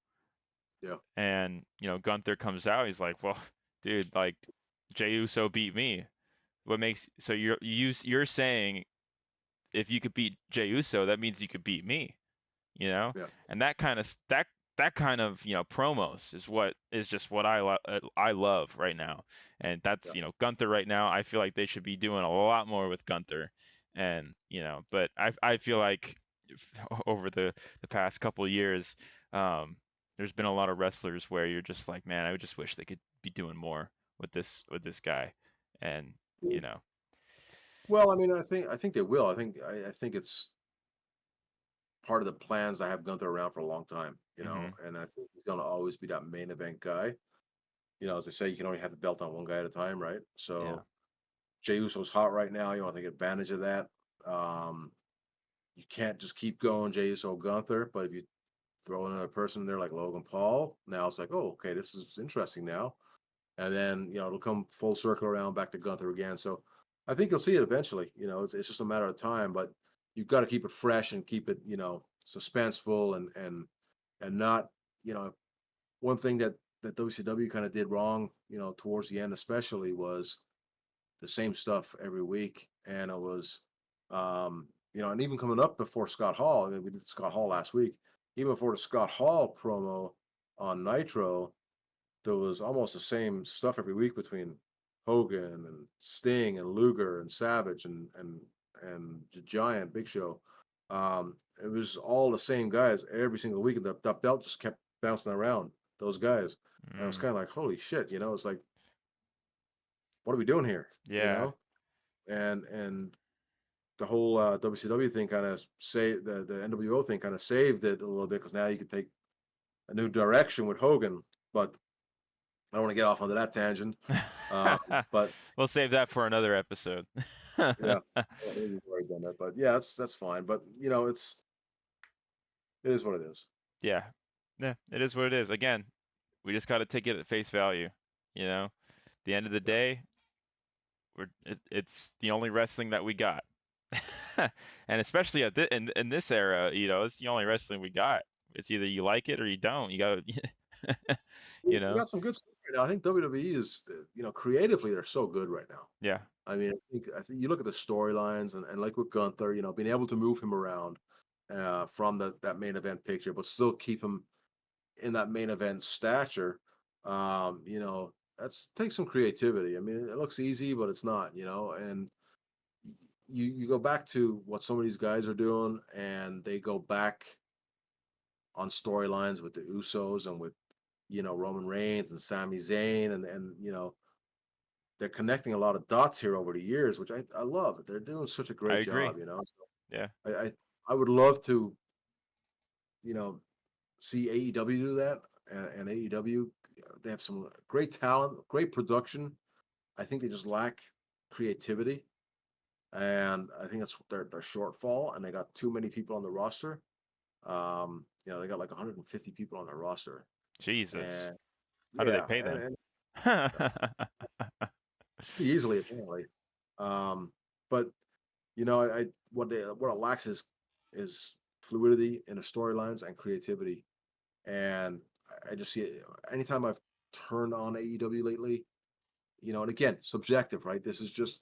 yeah,
and Gunther comes out, he's like, well, dude, like Jey Uso beat me. What makes so you're saying if you could beat Jey Uso, that means you could beat me, you know?
yeah,
And that kind of, promos is what is just what I love right now. And
yeah.
that's, Gunther right now, I feel like they should be doing a lot more with Gunther. And, but I feel like over the past couple of years, um, there's been a lot of wrestlers where you're just like, man, I would just wish they could be doing more with this guy. And, you
Mm.
know,
Well, I mean, I think they will. I think it's part of the plans. I have Gunther around for a long time,
mhm,
and I think he's gonna always be that main event guy. As they say, you can only have the belt on one guy at a time, right?
yeah.
So Jey Uso's hot right now. You want to take advantage of that. Um, you can't just keep going Jey Uso Gunther, but if you throw another person there like Logan Paul, now it's like, oh, okay, this is interesting now. And then it'll come full circle around back to Gunther again. So I think you'll see it eventually. It's just a matter of time, but you've got to keep it fresh and keep it suspenseful and not you know one thing that WCW kind of did wrong towards the end especially was the same stuff every week, and it was and even coming up before Scott Hall. I mean, we did Scott Hall last week. Even before the Scott Hall promo on Nitro, there was almost the same stuff every week between Hogan and Sting and Luger and Savage and the Giant Big Show. It was all the same guys every single week, and that belt just kept bouncing around those guys. And I was
Mm,
kind of like, holy shit, it's like, what are we doing here?
yeah.
And the whole WCW thing kind of say the NWO thing kind of saved it a little bit because now you can take a new direction with Hogan. But I don't want to get off onto that tangent. Um, but
We'll save that for another episode.
yeah, we've already done that. But yeah, that's fine. But it is what it is.
Yeah. Yeah, it is what it is. Again, we just got to take it at face value, you know? At the end of the
Yeah,
day, it's the only wrestling that we got. And especially in this era, it's the only wrestling we got. It's either you like it or you don't. You got to you
we
know?
got some good stuff right now. I think WWE is creatively they're so good right now.
Yeah.
I mean, I think you look at the storylines and like with Gunther, being able to move him around from that main event picture, but still keep him in that main event stature. That's takes some creativity. I mean, it looks easy, but it's not. And you go back to what some of these guys are doing, and they go back on storylines with the Usos and with Roman Reigns and Sami Zayn, and they're connecting a lot of dots here over the years, which I love. They're doing such a
I
great
agree.
job.
Yeah.
So I would love to you know see AEW do that, and AEW, they have some great talent, great production. I think they just lack creativity, and I think that's their shortfall. And they got too many people on the roster. They got like 150 people on their roster,
Jesus.
and
How do they
yeah,
pay them?
and pretty easily apparently. But I what it lacks is fluidity in the storylines and creativity. And I just see it anytime I've turned on AEW lately. And again, subjective, right? This is just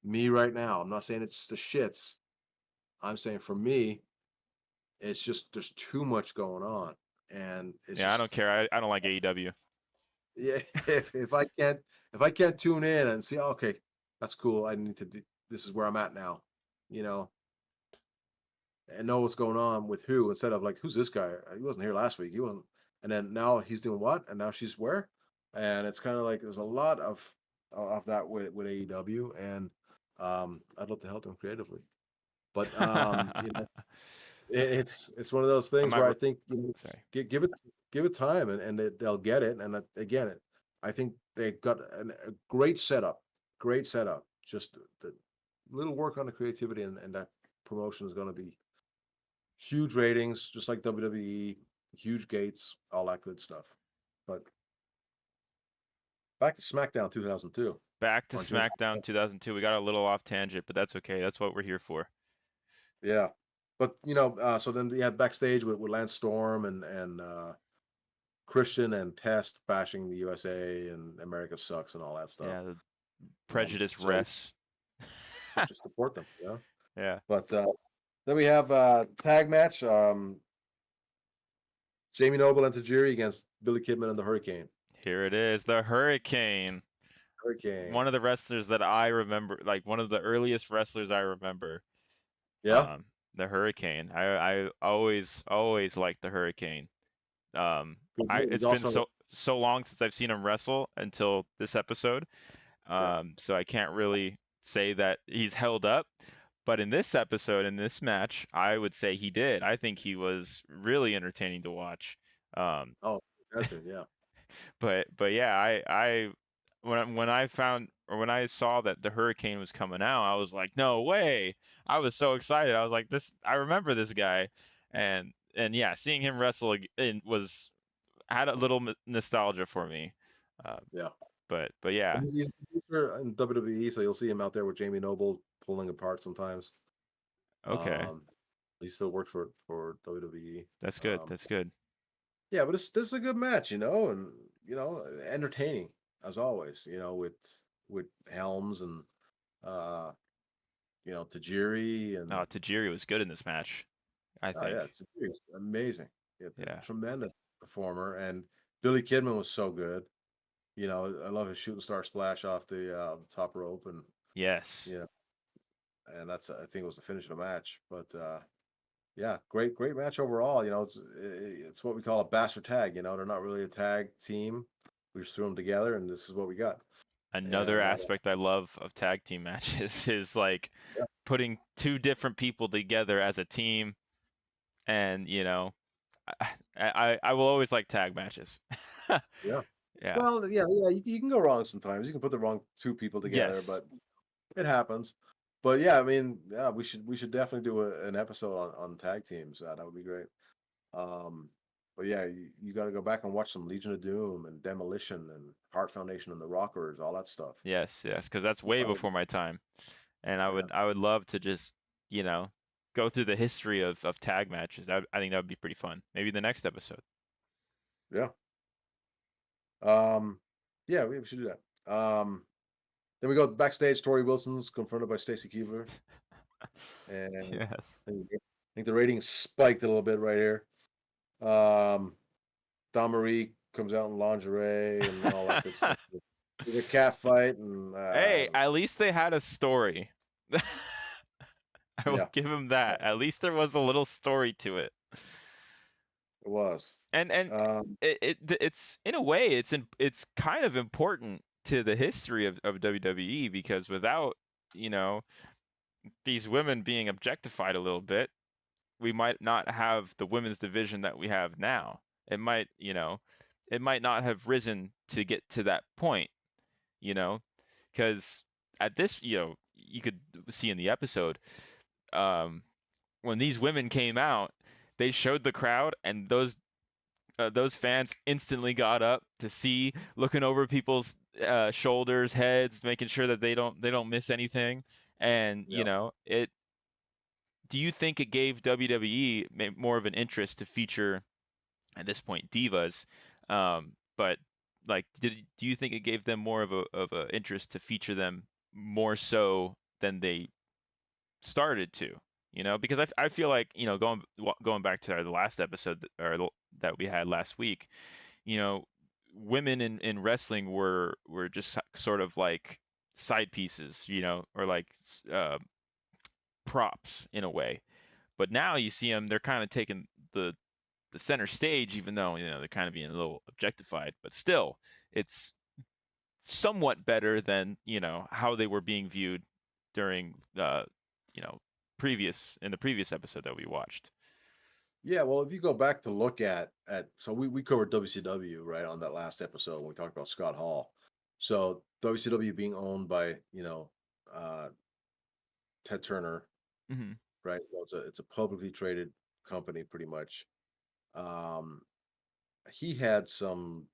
me right now. I'm not saying it's the shits. I'm saying for me, it's just there's too much going on, and it's
Yeah, I
just
don't care. I don't like AEW.
yeah. If I can't tune in and see, okay, that's cool. I need to do. This is where I'm at now. You know, and know what's going on with who instead of like, who's this guy? He wasn't here last week. He wasn't. And then now he's doing what? And now she's where? And it's kind of like there's a lot of that with AEW, and I'd love to help them creatively. But it's one of those
I
things
might.
where I think
Sorry.
give it time, and they'll get it. And again, I think they got a great setup. Just the little work on the creativity, and that promotion is going to be huge ratings, just like WWE, huge gates, all that good stuff. But back to SmackDown 2002
Back to
on June
SmackDown
25th.
2002. We got a little off tangent, but that's okay. That's what we're here for.
Yeah. But so then you had backstage with Lance Storm and Christian and Test bashing the USA and America sucks and all that stuff.
Yeah, the prejudiced
So
refs.
just support them,
Yeah.
But then we have tag match, Jamie Noble and Tajiri against Billy Kidman and the Hurricane.
Here it is, the Hurricane.
Hurricane.
One of the wrestlers that I remember, like one of the earliest wrestlers I remember.
Yeah.
The Hurricane. I always liked the Hurricane. Um,
Good
I
move. He's
it's been
also
so long since I've seen him wrestle until this episode.
yeah.
So I can't really say that he's held up. But in this episode, in this match, I would say he did. I think he was really entertaining to watch. Um,
Oh, has been, yeah.
but yeah, I when I found or when I saw that the Hurricane was coming out, I was like, no way! I was so excited. I was like, this. I remember this guy, and yeah, seeing him wrestle had a little nostalgia for me. Uh,
Yeah.
but yeah,
And he's a producer in WWE, so you'll see him out there with Jamie Noble pulling apart sometimes.
okay,
Um, he still works for WWE.
that's good. That's good.
Yeah, but this is a good match, and entertaining as always. With Helms and uh, Tajiri and
Tajiri was good in this match, I
oh yeah,
think.
it's amazing. Yeah,
Yeah.
tremendous performer, and Billy Kidman was so good. I love his shooting star splash off the top rope, and
Yes.
you know, and that's I think it was the finish of the match. But yeah, great match overall. It's what we call a bastard tag. They're not really a tag team. We just threw them together, and this is what we got.
Another
And
aspect I love of tag team matches is like
yeah,
putting two different people together as a team, and I will always like tag matches.
yeah.
Yeah.
Well, yeah. You can go wrong sometimes. You can put the wrong two people together,
Yes.
but it happens. But yeah, I mean, yeah, we should definitely do an episode on tag teams. That would be great. Um, but yeah, you got to go back and watch some Legion of Doom and Demolition and Heart Foundation and the Rockers, all that stuff.
Yes. Yes. Because that's way
Oh,
before my time, and I
yeah,
would I would love to just you know go through the history of tag matches. I think that would be pretty fun. Maybe the next episode.
yeah. Um, yeah, we should do that. Then we go backstage. Tori Wilson's confronted by Stacy Keibler, and
Yes.
I think the ratings spiked a little bit right here. Um, Don Marie comes out in lingerie and all that good stuff. There's a cat fight, and
Hey, at least they had a story. I will
yeah,
give him that. At least there was a little story to it.
It was.
And
Um,
it's in a way it's kind of important to the history of WWE because without you know these women being objectified a little bit, we might not have the women's division that we have now. It might, it might not have risen to get to that point, you know, because at this, you could see in the episode, um, when these women came out, they showed the crowd, and those fans instantly got up to see, looking over people's shoulders, heads, making sure that they don't miss anything, and
yeah.
it. Do you think it gave WWE more of an interest to feature at this point divas? But like, do you think it gave them more of a interest to feature them more so than they started to? Because I feel like going back to the last episode that we had last week, you know, women in wrestling were just sort of like side pieces, or like props in a way. But now you see them; they're kind of taking the center stage, even though they're kind of being a little objectified. But still, it's somewhat better than how they were being viewed during you know the previous episode that we watched.
Yeah, well, if you go back to look at so we covered WCW right on that last episode when we talked about Scott Hall. So WCW being owned by, uh Ted Turner,
Hmm.
right? So it's a publicly traded company pretty much. Um he had some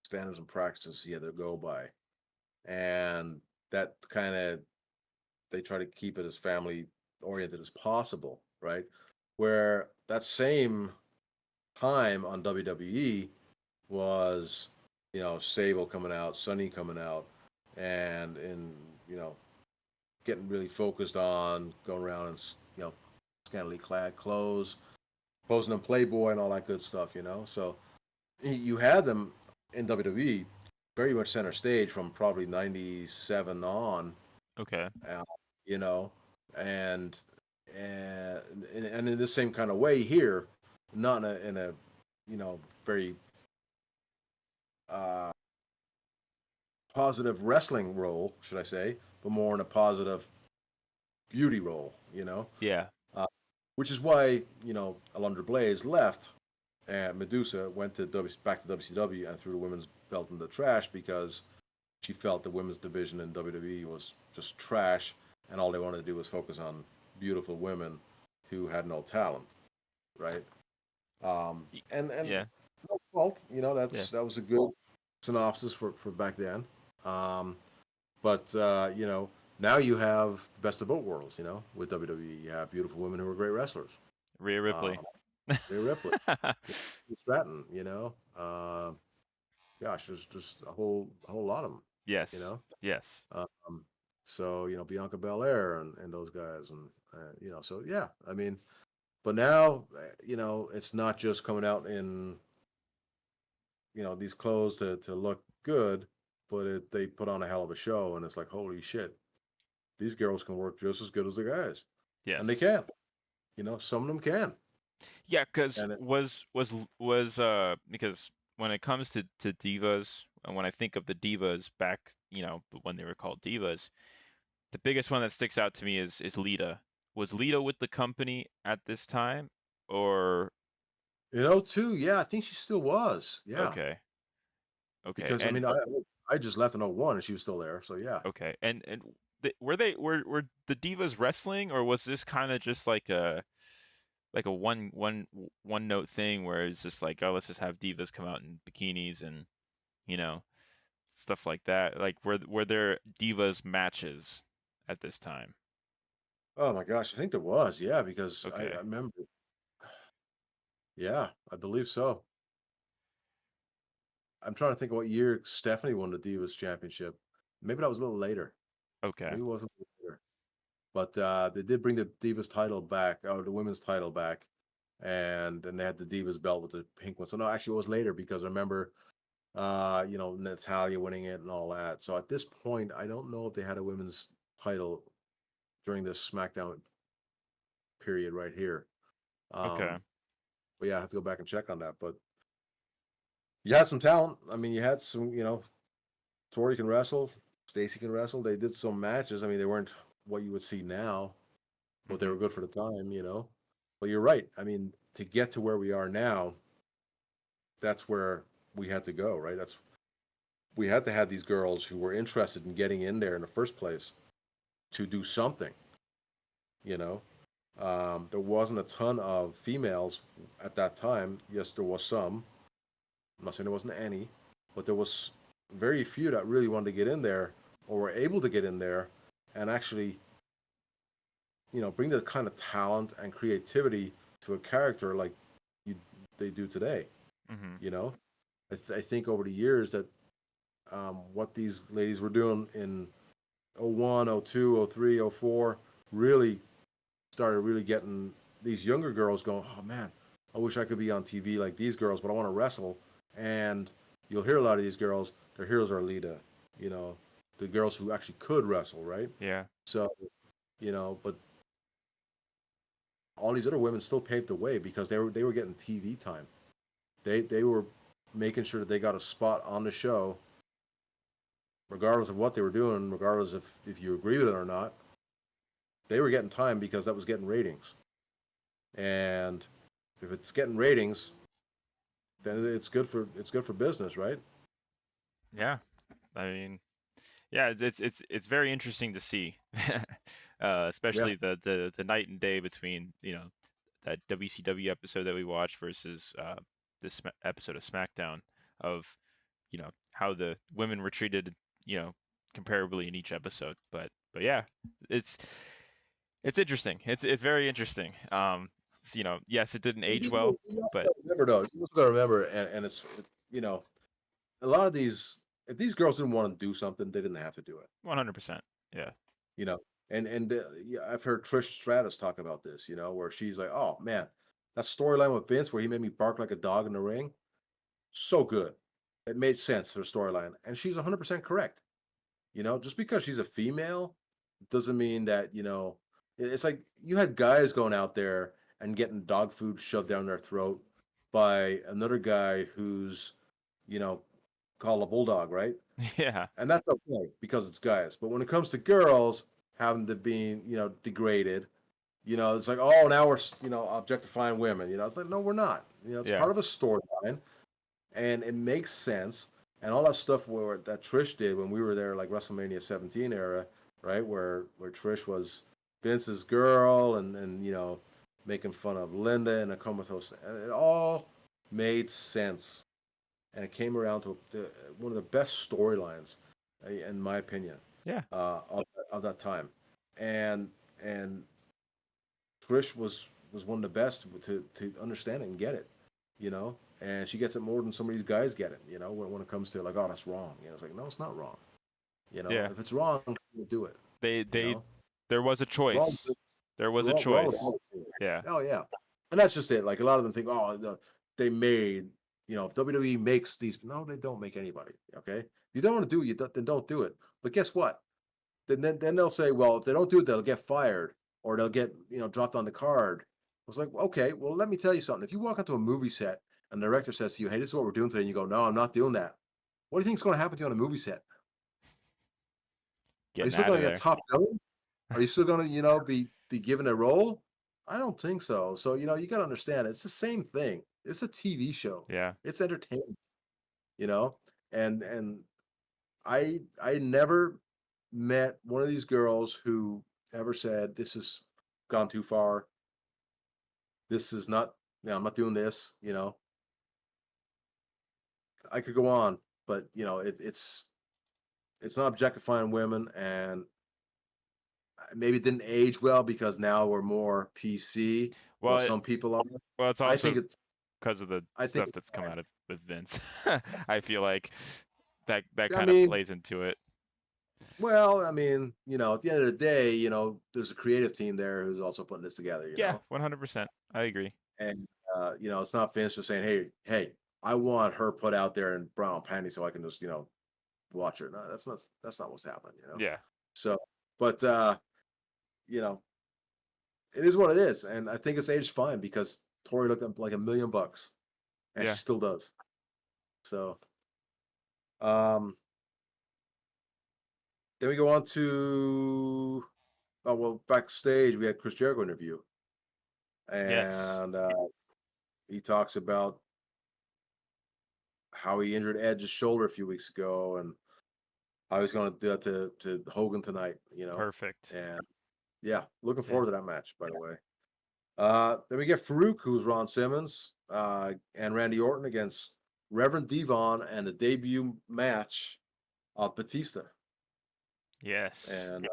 standards and practices he had to go by. And that kind of they try to keep it as family oriented as possible, right? Where that same time on WWE was, Sable coming out, Sunny coming out, and you know, getting really focused on going around in, scantily clad clothes, posing in Playboy and all that good stuff, So you had them in WWE very much center stage from probably 97 on,
Okay.
uh, you know, and and in the same kind of way here, not in a very uh, positive wrestling role, should I say, but more in a positive beauty role,
Yeah.
uh, which is why Alundra Blaze left and Medusa went to back to WCW and threw the women's belt in the trash because she felt the women's division in WWE was just trash, and all they wanted to do was focus on beautiful women who had no talent, right? And
Yeah.
no fault,
Yeah.
that was a good synopsis for back then. Um, but now you have the best of both worlds. With WWE, you have beautiful women who are great wrestlers.
Rhea
Uh,
Ripley.
Rhea Ripley, Stratton, gosh, there's just a whole lot of them. You
Yes.
know,
Yes.
um, so Bianca Belair and those guys, and so yeah, I mean, but now it's not just coming out in these clothes to look good, but they put on a hell of a show, and it's like holy shit, these girls can work just as good as the guys, and they
Yes.
can. Some of them can,
Yeah, because
and
because when it comes to divas, and when I think of the divas back, when they were called divas, the biggest one that sticks out to me is Lita. Was Lita with the company at this time, or
too. Yeah, I think she still was. Yeah,
okay, okay,
because I
and
mean, I just left in '01 and she was still there. So yeah.
okay, and were the divas wrestling, or was this kind of just like a one note thing where it's just like, oh, let's just have divas come out in bikinis and you know stuff like that. Like, were there divas matches at this time?
Oh my gosh, I think there was. Yeah, because I
Okay.
remember. Yeah, I believe so. I'm trying to think of what year Stephanie won the Divas Championship. Maybe that was a little later.
Okay.
Maybe it wasn't later. But they did bring the Divas title back, or the women's title back, and then they had the Divas belt with the pink one. So no, actually, it was later because I remember, Natalia winning it and all that. So at this point, I don't know if they had a women's title during this SmackDown period right here.
Okay.
Um, But yeah, I have to go back and check on that. But you had some talent. I mean, you had some, Tori can wrestle, Stacy can wrestle. They did some matches. I mean, they weren't what you would see now, but they
Hmm.
were good for the time. But you're right. I mean, to get to where we are now, that's where we had to go, right? We had to have these girls who were interested in getting in there in the first place to do something, you know. There wasn't a ton of females at that time. Yes, there was some. I'm not saying there wasn't any, but there was very few that really wanted to get in there or were able to get in there and actually, bring the kind of talent and creativity to a character like you they do today.
Hmm.
You know, I think over the years that what these ladies were doing in '01, '02, '03, '04 really started really getting these younger girls going, oh man, I wish I could be on TV like these girls, but I want to wrestle. And you'll hear a lot of these girls, their heroes are Lita, you know, the girls who actually could wrestle, right?
Yeah.
So, but all these other women still paved the way because they were getting TV time. They were making sure that they got a spot on the show, regardless of what they were doing, regardless if you agree with it or not. They were getting time because that was getting ratings. And if it's getting ratings, then it's good for business, right?
Yeah. I mean, yeah, it's very interesting to see,
Yeah,
especially the night and day between that WCW episode that we watched versus this episode of SmackDown of how the women were treated comparably in each episode. But yeah, it's it's interesting. It's very interesting. Yes, it didn't age well,
you also
but
got to remember though. You also got to remember, and you know a lot of these. If these girls didn't want to do something, they didn't have to do it.
100%. Yeah.
You know, and yeah, I've heard Trish Stratus talk about this. Where she's like, "Oh man, that storyline with Vince where he made me bark like a dog in the ring, so good. It made sense for the storyline." And she's 100% correct. Just because she's a female doesn't mean that, it's like you had guys going out there and getting dog food shoved down their throat by another guy who's, you know, called a bulldog, right?
Yeah.
And that's okay because it's guys. But when it comes to girls having to be, degraded, it's like, oh, now we're, objectifying women. It's like, no, we're not. It's
Yeah.
part of a storyline and it makes sense. And all that stuff that Trish did when we were there, like WrestleMania 17 era, right, where Trish was Vince's girl, and making fun of Linda and a comatose, and it all made sense, and it came around to one of the best storylines, in my opinion,
Yeah.
of that time, and and Trish was one of the best to understand it and get it, and she gets it more than some of these guys get it, when it comes to like, oh, that's wrong. It's like, no, it's not wrong.
Yeah.
If it's wrong, we'll do it.
They
You
they
know,
there was a
we're all
choice. There was a
we're all
choice.
adults here.
Yeah.
Oh yeah, and that's just it. Like a lot of them think, oh, they made. If WWE makes these, no, they don't make anybody. Okay, if you don't want to do it, then don't do it. But guess what? Then they'll say, well, if they don't do it, they'll get fired or they'll get dropped on the card. I was like, okay, well, let me tell you something. If you walk into a movie set and the director says to you, hey, this is what we're doing today, and you go, no, I'm not doing that. What do you think is going to happen to you on a movie set? Are you
Getting
still
out
going
of
to get
there.
top billing? Are you still going to, be given a role? I don't think so. So, you got to understand, it's the same thing. It's a TV show.
Yeah.
It's entertainment, you know, and I never met one of these girls who ever said, "This has gone too far. This is not. I'm not doing this." I could go on, but it's not objectifying women, and maybe it didn't age well because now we're more PC. Well,
Well,
some people are.
it's
I
also
think it's.
because of the
I think
stuff
it's
that's come
fine.
out of with Vince. I feel like that
I
kind of
mean,
plays into it.
well, I mean, at the end of the day, there's a creative team there who's also putting this together.
Yeah, 100%. I agree.
And it's not Vince just saying, "Hey, I want her put out there in brown panties so I can just watch her." No, that's not what's happening.
Yeah.
So, but you know, it is what it is, and I think it's aged fine because Tori looked like $1 million, and
Yeah.
she still does. So, um, then we go on to backstage we had Chris Jericho interview,
Yes.
and he talks about how he injured Edge's shoulder a few weeks ago, and how he's going to do that to Hogan tonight.
Perfect.
And yeah, looking
Yeah.
forward to that match. By the way, then we get Farouk, who's Ron Simmons, and Randy Orton against Reverend Devon, and the debut match of Batista.
Yes.
And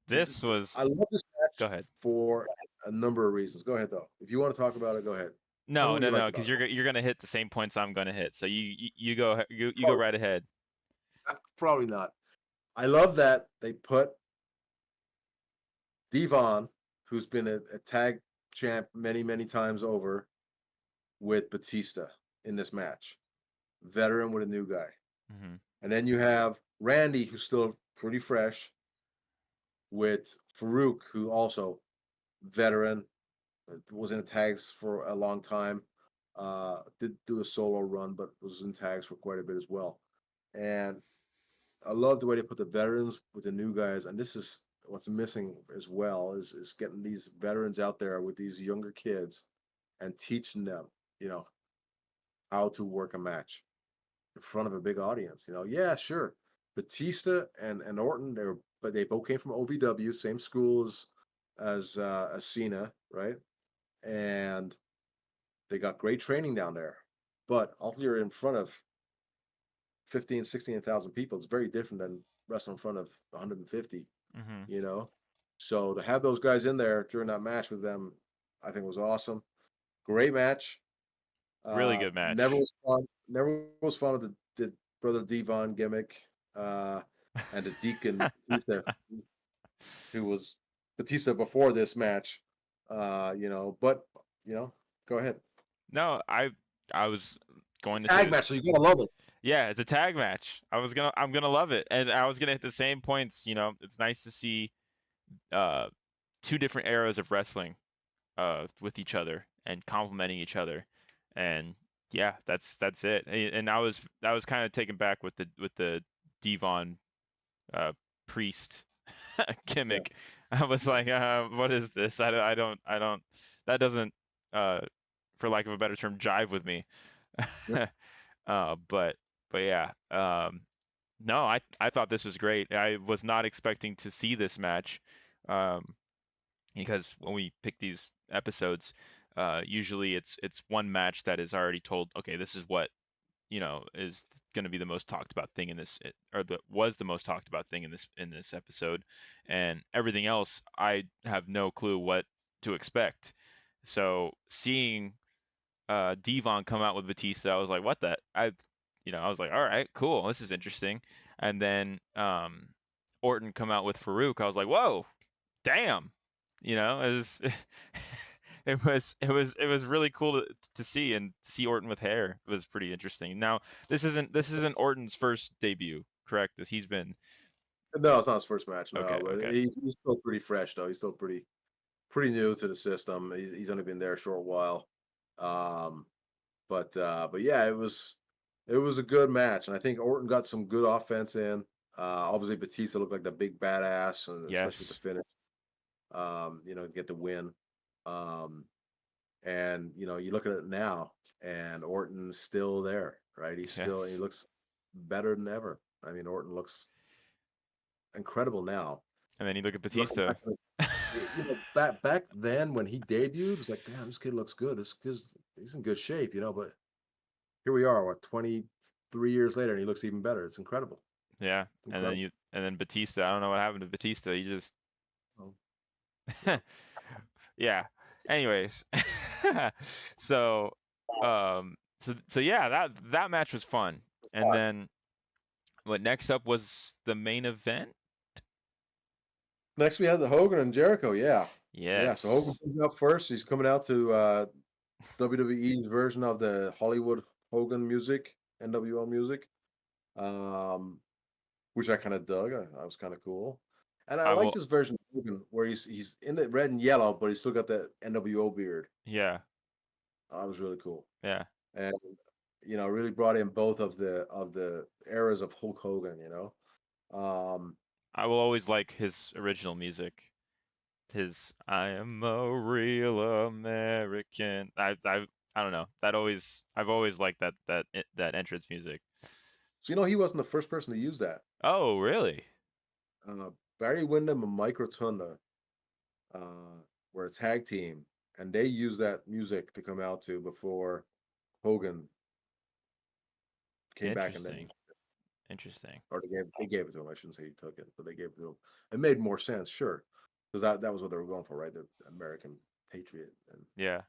This was.
I love this
Go
match
ahead.
for a number of reasons. Go ahead, though. If you want to talk about it, go ahead. Tell me
No,
what
no,
you
no,
liked about
because
it.
you're gonna hit the same points I'm gonna hit. So you go you go right ahead.
Probably not. I love that they put Devon, who's been a tag champ many, many times over, with Batista in this match. Veteran with a new guy.
Mm-hmm.
And then you have Randy, who's still pretty fresh, with Farouk, who also veteran, was in the tags for a long time. Did do a solo run, but was in tags for quite a bit as well. And I love the way they put the veterans with the new guys. And this is what's missing as well is getting these veterans out there with these younger kids and teaching them, how to work a match in front of a big audience. Yeah, sure. Batista and Orton, they both came from OVW, same school as Cena, right? And they got great training down there. But all you're in front of 15, 16,000 people, it's very different than wrestling in front of 150,
Mm-hmm.
you know? So to have those guys in there during that match with them, I think was awesome. Great match.
Really good
Never
match.
was fun. Never was fun with the Brother Devon gimmick, and the Deacon Batista, who was Batista before this match. But go ahead.
No, I was going to
Tag
say
match, so you gotta love it.
yeah, it's a tag match. I'm gonna love it, and I was gonna hit the same points. It's nice to see uh two different eras of wrestling with each other and complementing each other, and yeah, that's it. And I was kind of taken back with the Devon priest
Yeah.
gimmick. I was like, what is this? I don't that doesn't for lack of a better term jive with me.
Yep.
But yeah, no, I thought this was great. I was not expecting to see this match, um, because when we pick these episodes, usually it's one match that is already told. Okay, this is what is going to be the most talked about thing in this, or was the most talked about thing in this episode, and everything else I have no clue what to expect. So seeing Devon come out with Batista, I was like, what the I was like, all right, cool, this is interesting. And then Orton come out with Farouk, I was like, whoa, damn, it was it was really cool to see, and to see Orton with hair was pretty interesting. Now this isn't Orton's first debut, correct? That he's been
No, it's not his first match.
okay,
No, but
okay,
he's still pretty fresh though. He's still pretty new to the system. He's only been there a short while. Um, but yeah, it was a good match, and I think Orton got some good offense in. Obviously, Batista looked like the big badass, and especially with the
yes,
finish. Get the win. Um, and you look at it now, and Orton's still there, right? He
yes.
looks better than ever. I mean, Orton looks incredible now.
And then you look at
Looking
Batista.
back, back then when he debuted, it was like, damn, this kid looks good. This kid's he's in good shape, But here we are, 23 years later, and he looks even better. It's incredible.
Yeah,
Incredible.
and then Batista. I don't know what happened to Batista. He just
Oh, yeah.
yeah. Anyways, so so yeah, that match was fun. And then what next up was the main event?
Next, we have the Hogan and Jericho. Yeah, yeah. So Hogan
Yes.
comes out first. He's coming out to WWE's version of the Hollywood Hogan music, NWO music, um, which I kind of dug. I was kind of cool, and I
I
like
will
this version of Hogan where he's in the red and yellow, but he's still got that NWO beard.
yeah.
That was really cool.
Yeah.
And really brought in both of the eras of Hulk Hogan.
I will always like his original music. His "I am a real American." I don't know. I've always liked that entrance music.
So he wasn't the first person to use that.
Oh, really?
Uh, Barry Windham and Mike Rotunda uh, were a tag team, and they used that music to come out to before Hogan came back, and then
Interesting. Interesting.
they gave it to him. I shouldn't say he took it, but they gave it to him. It made more sense, sure, because that was what they were going for, right? The American patriot, and
Yeah.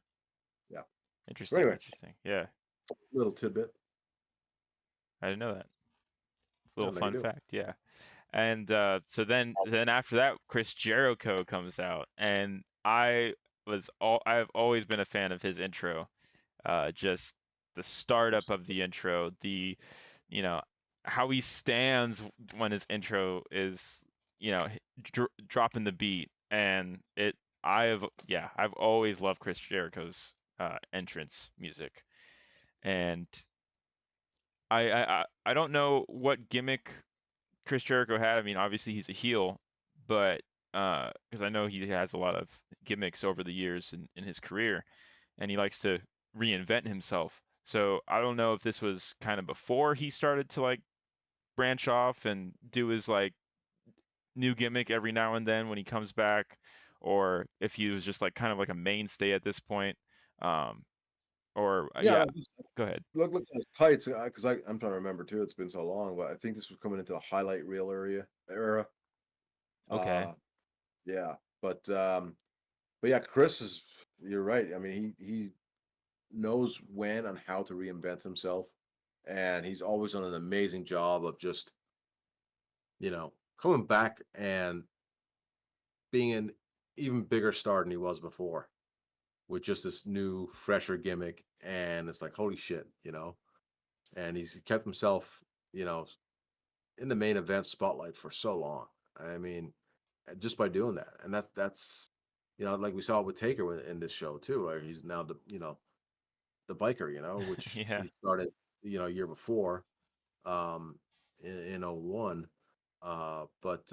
yeah. So
Interesting.
anyway,
Interesting. Yeah.
little tidbit.
I didn't know that.
Yeah,
Little
now you
fun
do.
fact. Yeah. And so then after that, Chris Jericho comes out, and I've always been a fan of his intro. Just the startup of the intro, you know, how he stands when his intro is, dropping the beat, and I've always loved Chris Jericho's entrance music, and I don't know what gimmick Chris Jericho had. I mean, obviously he's a heel, but because I know he has a lot of gimmicks over the years in his career, and he likes to reinvent himself. So I don't know if this was kind of before he started to like branch off and do his like new gimmick every now and then when he comes back, or if he was just like kind of like a mainstay at this point. Um, or
Yeah,
yeah,
like this,
go ahead.
look at his tights, because I'm trying to remember too. It's been so long, but I think this was coming into the highlight reel era.
Okay.
Uh, yeah, but yeah, Chris is. You're right. I mean, he knows when and how to reinvent himself, and he's always done an amazing job of just coming back and being an even bigger star than he was before, with just this new, fresher gimmick, and it's like holy shit. And he's kept himself, you know, in the main event spotlight for so long. I mean, just by doing that, and that's like we saw with Taker in this show too, where he's now the biker, which
Yeah.
he started a year before, um, in '01, but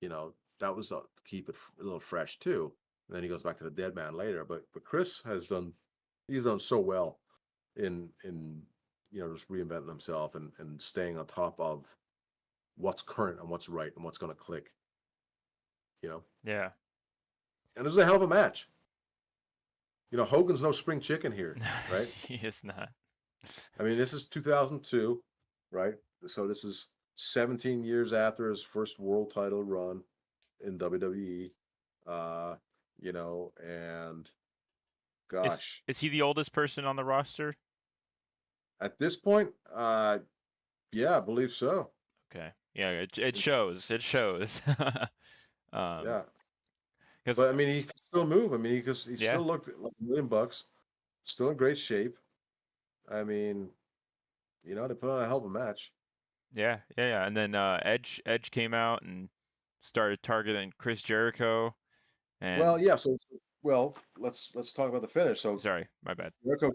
you know that was to keep it a little fresh too. And then he goes back to the Dead Man later, but Chris he's done so well in just reinventing himself and staying on top of what's current and what's right and what's going to click. You know,
Yeah.
and it was a hell of a match. Hogan's no spring chicken here, right?
He is not.
I mean, this is 2002, right? So this is 17 years after his first world title run in WWE. Uh, and
Is
gosh,
is he the oldest person on the roster?
at this point, yeah, I believe so.
Okay. Yeah, it shows. It shows. Um,
Yeah,
because
but I mean, he can still move. I mean, he
yeah,
still looked like $1 million, still in great shape. I mean, they put on a hell of a match.
yeah. And then Edge came out and started targeting Chris Jericho.
Well,
And
yeah. Well, let's talk about the finish. So
sorry, my bad.
Jericho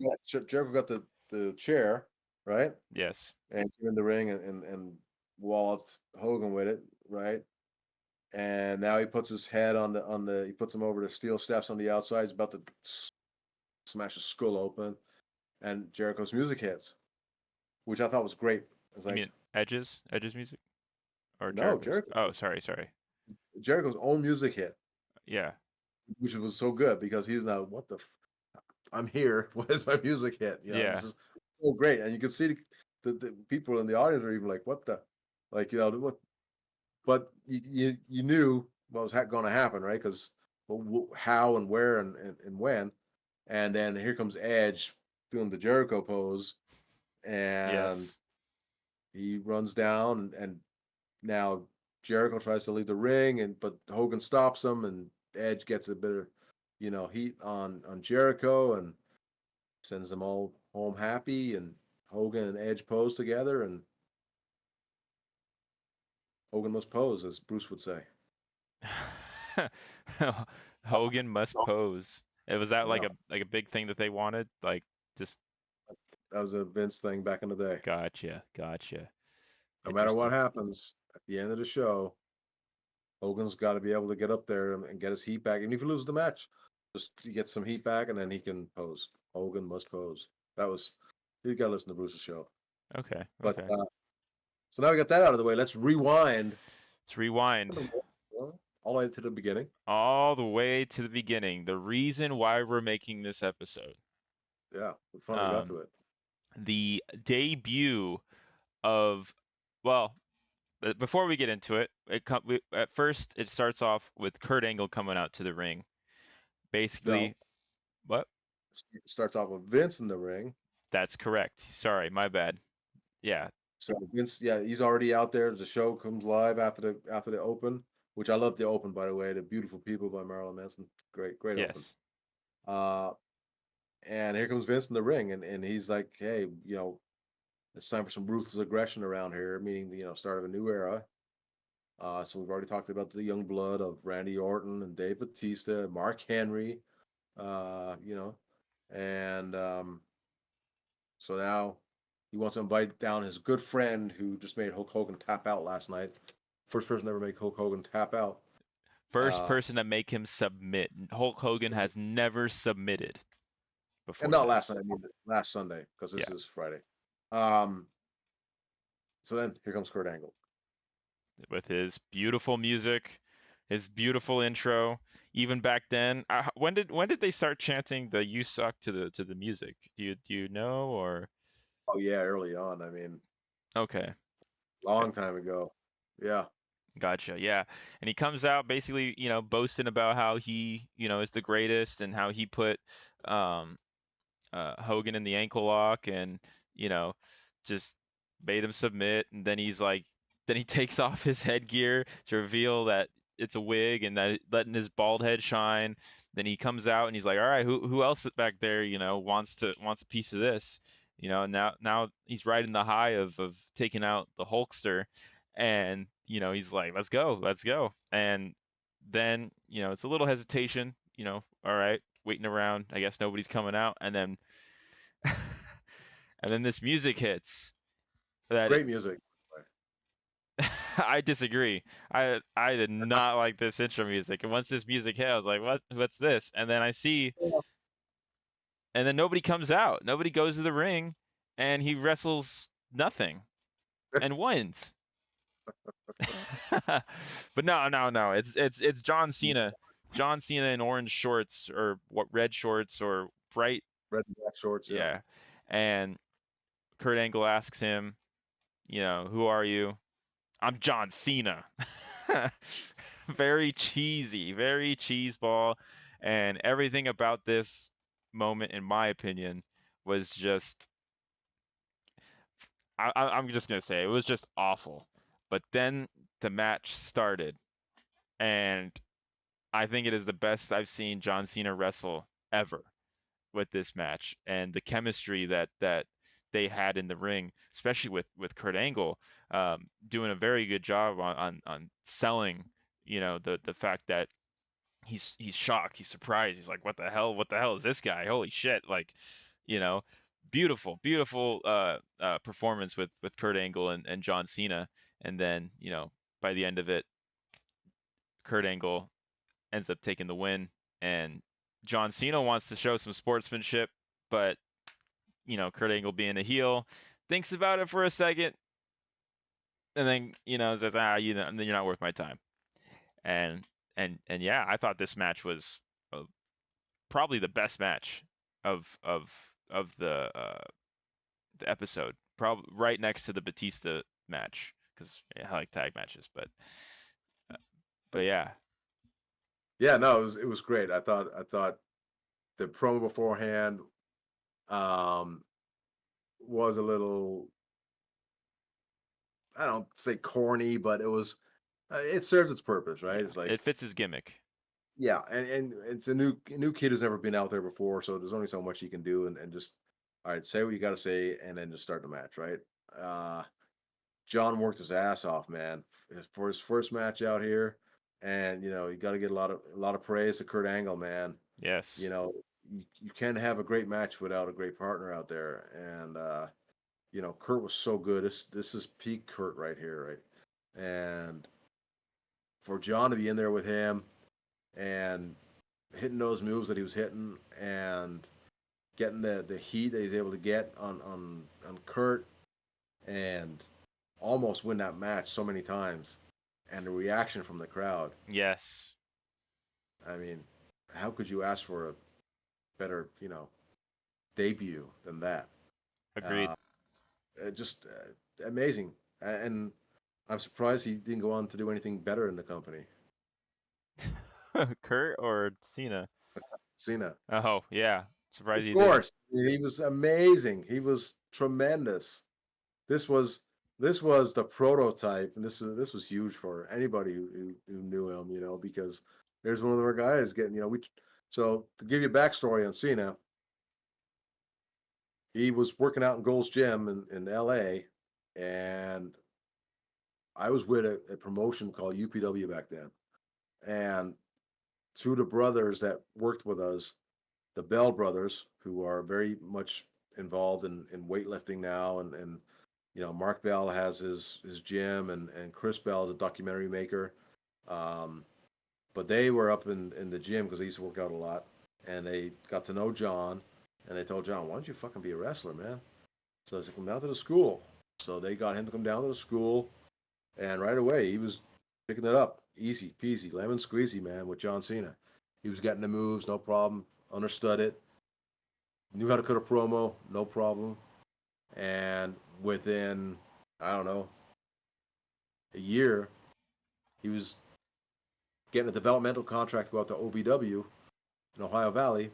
got the chair, right?
Yes.
And came in the ring and walloped Hogan with it, right? And now he puts his head he puts him over the steel steps on the outside. He's about to smash his skull open, and Jericho's music hits, which I thought was great. It's
You
like,
mean Edge's music or
no,
Jericho's? Oh, sorry.
Jericho's own music hit,
Yeah.
which was so good because he's now what the I'm here. Where's my music hit? This
Yeah.
is so great, and you can see the people in the audience are even like, "What the?" Like what? But you knew what was going to happen, right? Because how and where and when, and then here comes Edge doing the Jericho pose, and
Yes.
he runs down, and now Jericho tries to leave the ring, but Hogan stops him, and Edge gets a bit of heat on Jericho, and sends them all home happy, and Hogan and Edge pose together, and Hogan must pose, as Bruce would say.
Hogan must pose. Was that
Yeah,
like a big thing that they wanted? Like just
that was a Vince thing back in the day.
gotcha.
No matter what
Interesting.
happens at the end of the show, Hogan's got to be able to get up there and get his heat back. Even if he loses the match, just to get some heat back, and then he can pose. Hogan must pose. That was you got to listen to Bruce's show.
Okay,
But
okay.
so now we got that out of the way. Let's rewind
Let's rewind
all the way to the beginning.
all the way to the beginning. The reason why we're making this episode.
Yeah, we finally got to
Um,
it.
the debut of, well, before we get into it, at first it starts off with Kurt Angle coming out to the ring.
No,
Basically, what?
it starts off with Vince in the ring.
That's correct. Sorry, my bad. Yeah,
So Vince, yeah, he's already out there. The show comes live after the open, which I love the open, by the way. The Beautiful People by Marilyn Manson. Great open.
yes.
Uh and here comes Vince in the ring, and he's like, hey, it's time for some ruthless aggression around here, meaning the start of a new era. So we've already talked about the young blood of Randy Orton and Dave Batista, Mark Henry, you know, and so now he wants to invite down his good friend who just made Hulk Hogan tap out last night. First person to ever make Hulk Hogan tap out.
First
Uh,
person to make him submit. Hulk Hogan has never submitted
and
before
not last
this.
night, I mean last Sunday, because this
Yeah.
is Friday. Um, so then here comes Kurt Angle.
With his beautiful music, his beautiful intro. Even back then, when did they start chanting the "You suck" to the music? Do you know or
Oh yeah, early on. I mean,
okay?
long time ago. Yeah,
Gotcha. Yeah. And he comes out basically, boasting about how he, is the greatest and how he put um Hogan in the ankle lock and, you know, just made him submit. And then then he takes off his headgear to reveal that it's a wig and that letting his bald head shine. Then he comes out and he's like, all right, who else back there, wants a piece of this? Now he's riding the high of taking out the Hulkster, and he's like, let's go. And then it's a little hesitation. All right, waiting around. I guess nobody's coming out, and then and then this music hits. That
great music.
I disagree. I did not like this intro music, and once this music hit, I was like, what's this? And then I see, and then nobody comes out. Nobody goes to the ring, and he wrestles nothing and wins. But no. It's John Cena. John Cena in orange shorts or what red shorts or bright,
Red and black shorts. Yeah,
yeah. And Kurt Angle asks him, who are you? I'm John Cena. Very cheesy, very cheeseball, and everything about this moment, in my opinion, was just. I'm just gonna say it was just awful. But then the match started, and I think it is the best I've seen John Cena wrestle ever with this match, and the chemistry that they had in the ring, especially with Kurt Angle, doing a very good job on selling, the fact that he's shocked, he's surprised, he's like, what the hell is this guy? Holy shit! Like, you know, beautiful performance with Kurt Angle and John Cena, and then by the end of it, Kurt Angle ends up taking the win, and John Cena wants to show some sportsmanship, but Kurt Angle being a heel, thinks about it for a second, and then says, and then you're not worth my time. And yeah, I thought this match was probably the best match of the episode, probably right next to the Batista match because I like tag matches, uh, but yeah,
yeah. No, it was great. I thought the promo beforehand um was a little, I don't say corny, but it serves its purpose, right?
yeah,
It's like,
it fits his gimmick.
yeah, and it's a new kid who's never been out there before, so there's only so much he can do, and just all right, say what you got to say, and then just start the match, right? Uh, John worked his ass off, man, for his first match out here, and you got to get a lot of praise to Kurt Angle, man.
Yes.
You know, you can have a great match without a great partner out there. And Kurt was so good. This is peak Kurt right here, right? And for John to be in there with him and hitting those moves that he was hitting and getting the heat that he's able to get on Kurt and almost win that match so many times, and the reaction from the crowd.
Yes.
I mean, how could you ask for a better, debut than that?
Agreed.
Uh, just amazing, and I'm surprised he didn't go on to do anything better in the company.
Kurt or Cena?
Cena,
Oh, yeah.
of
Surprised he didn't.
course, he was amazing. He was tremendous. This was this was the prototype, and this was huge for anybody who knew him, because there's one of our guys getting, we. So to give you a backstory on Cena, he was working out in Gold's Gym in L.A., and I was with a promotion called UPW back then, and two of the brothers that worked with us, the Bell brothers, who are very much involved in weightlifting now, and Mark Bell has his gym, and Chris Bell is a documentary maker. Um, but they were up in the gym because they used to work out a lot, and they got to know John, and they told John, "Why don't you fucking be a wrestler, man?" So they said, "Come down to the school." So they got him to come down to the school, and right away he was picking it up, easy peasy, lemon squeezy, man, with John Cena. He was getting the moves, no problem. Understood it, knew how to cut a promo, no problem. And within, I don't know, a year, he was getting a developmental contract to go out to OVW in Ohio Valley,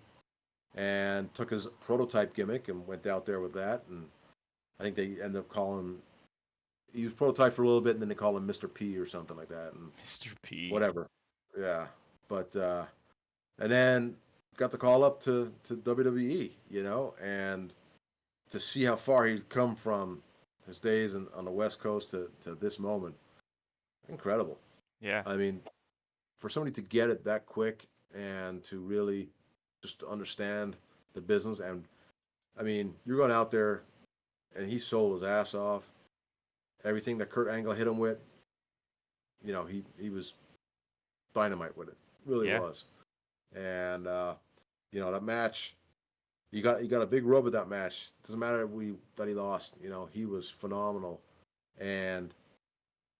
and took his prototype gimmick and went out there with that. And I think they ended up calling him, he was prototype for a little bit, and then they called him Mr. P or something like that. And
Mr. P.
whatever. Yeah. But, and then got the call up to WWE, and to see how far he'd come from his days on the West Coast to this moment. Incredible.
Yeah.
I mean, for somebody to get it that quick and to really just understand the business, and I mean, you're going out there and he sold his ass off. Everything that Kurt Angle hit him with, he was dynamite with it. Really
Yeah.
was. And that match, you got a big rub of that match. Doesn't matter that he lost. He was phenomenal. And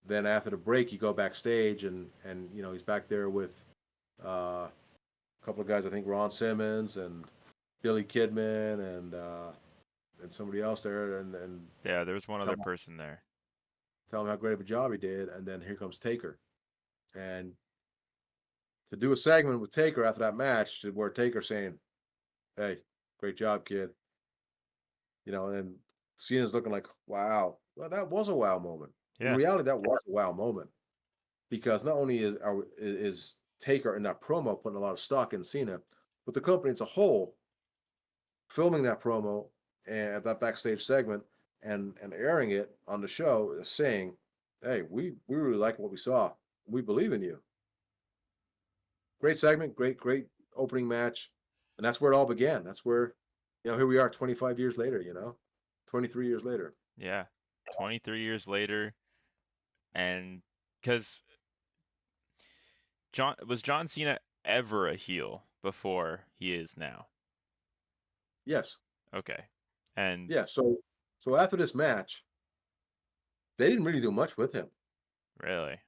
then after the break, you go backstage, and he's back there with a couple of guys. I think Ron Simmons and Billy Kidman and somebody else there, and
Yeah, there was one
tell
other
him,
person there.
tell him how great of a job he did. And then here comes Taker, and to do a segment with Taker after that match, where Taker saying, "Hey, great job, kid," and Cena's looking like, "Wow." Well, that was a wow moment. In
Yeah.
reality, that was a wow moment, because not only is Taker in that promo putting a lot of stock in Cena, but the company as a whole filming that promo and that backstage segment and airing it on the show is saying, "Hey, we really like what we saw. We believe in you." Great segment, great opening match, and that's where it all began. That's where, here we are, 25 years later. 23 years later.
Yeah. 23 years later, and because John Cena ever a heel before he is now?
Yes,
Okay. And
yeah. So after this match, they didn't really do much with him.
really,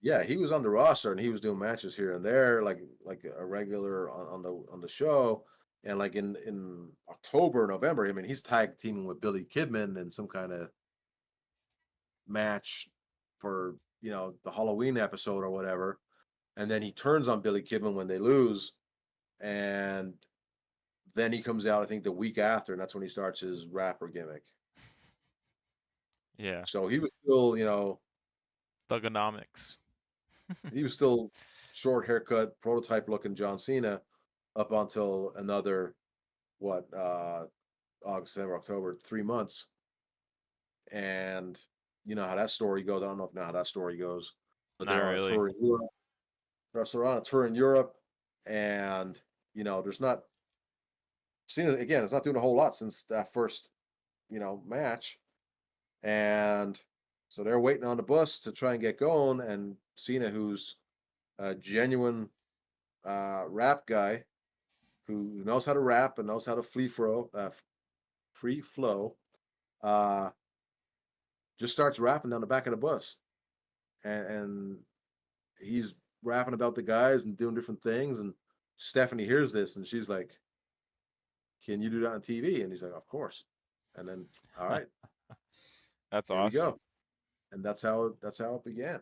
Yeah, he was on the roster and he was doing matches here and there, like a regular on the show. And like in October, November, I mean, he's tag teaming with Billy Kidman in some kind of match for the Halloween episode or whatever. And then he turns on Billy Kidman when they lose, and then he comes out, I think, the week after, and that's when he starts his rapper gimmick.
yeah.
So he was still,
Thugonomics.
he was still short haircut, prototype looking John Cena up until another what August, September, October, 3 months. And you know how that story goes. I don't know if now how that story goes, but
Not
they're on a
really.
tour in Europe. So they're on a tour in Europe, and there's not Cena again. It's not doing a whole lot since that first match, and so they're waiting on the bus to try and get going. And Cena, who's a genuine rap guy who knows how to rap and knows how to free flow, uh, just starts rapping down the back of the bus, and he's rapping about the guys and doing different things. And Stephanie hears this, and she's like, "Can you do that on TV?" And he's like, "Of course." And then, all right,
That's
here we
awesome.
go. And that's how it began.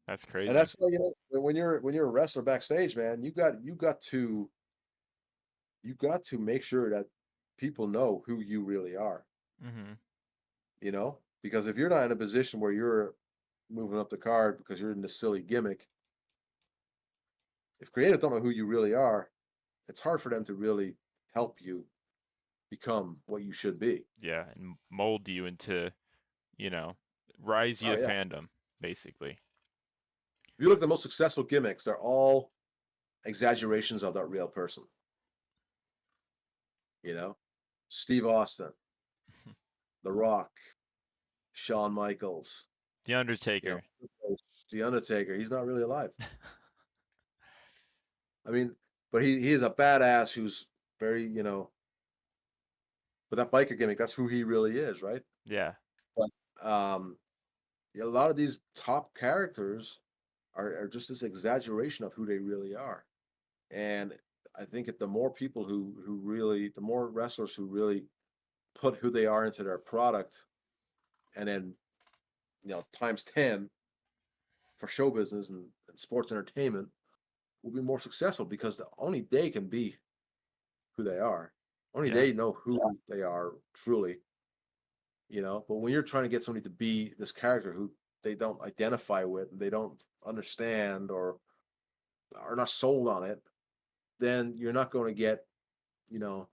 That's
And
crazy.
that's why when you're a wrestler backstage, man, you got to make sure that people know who you really are.
Hmm.
Because if you're not in a position where you're moving up the card because you're in this silly gimmick, if creative don't know who you really are, it's hard for them to really help you become what you should be.
Yeah, and mold you into, you know, rise you
Oh
to
yeah.
fandom, basically.
If you look at the most successful gimmicks, they're all exaggerations of that real person. You know, Steve Austin, The Rock, Shawn Michaels,
The
you know,
Undertaker.
The Undertaker. He's not really alive. I mean, but he is a badass who's very, but that biker gimmick, that's who he really is, right?
Yeah.
But yeah, a lot of these top characters are just this exaggeration of who they really are. And I think the more people who really, the more wrestlers who really put who they are into their product, and then times 10 for show business and sports entertainment, will be more successful because only they can be who they are. Only
Yeah.
they know who they are truly. But when you're trying to get somebody to be this character who they don't identify with, they don't understand, or are not sold on it, then you're not going to get you know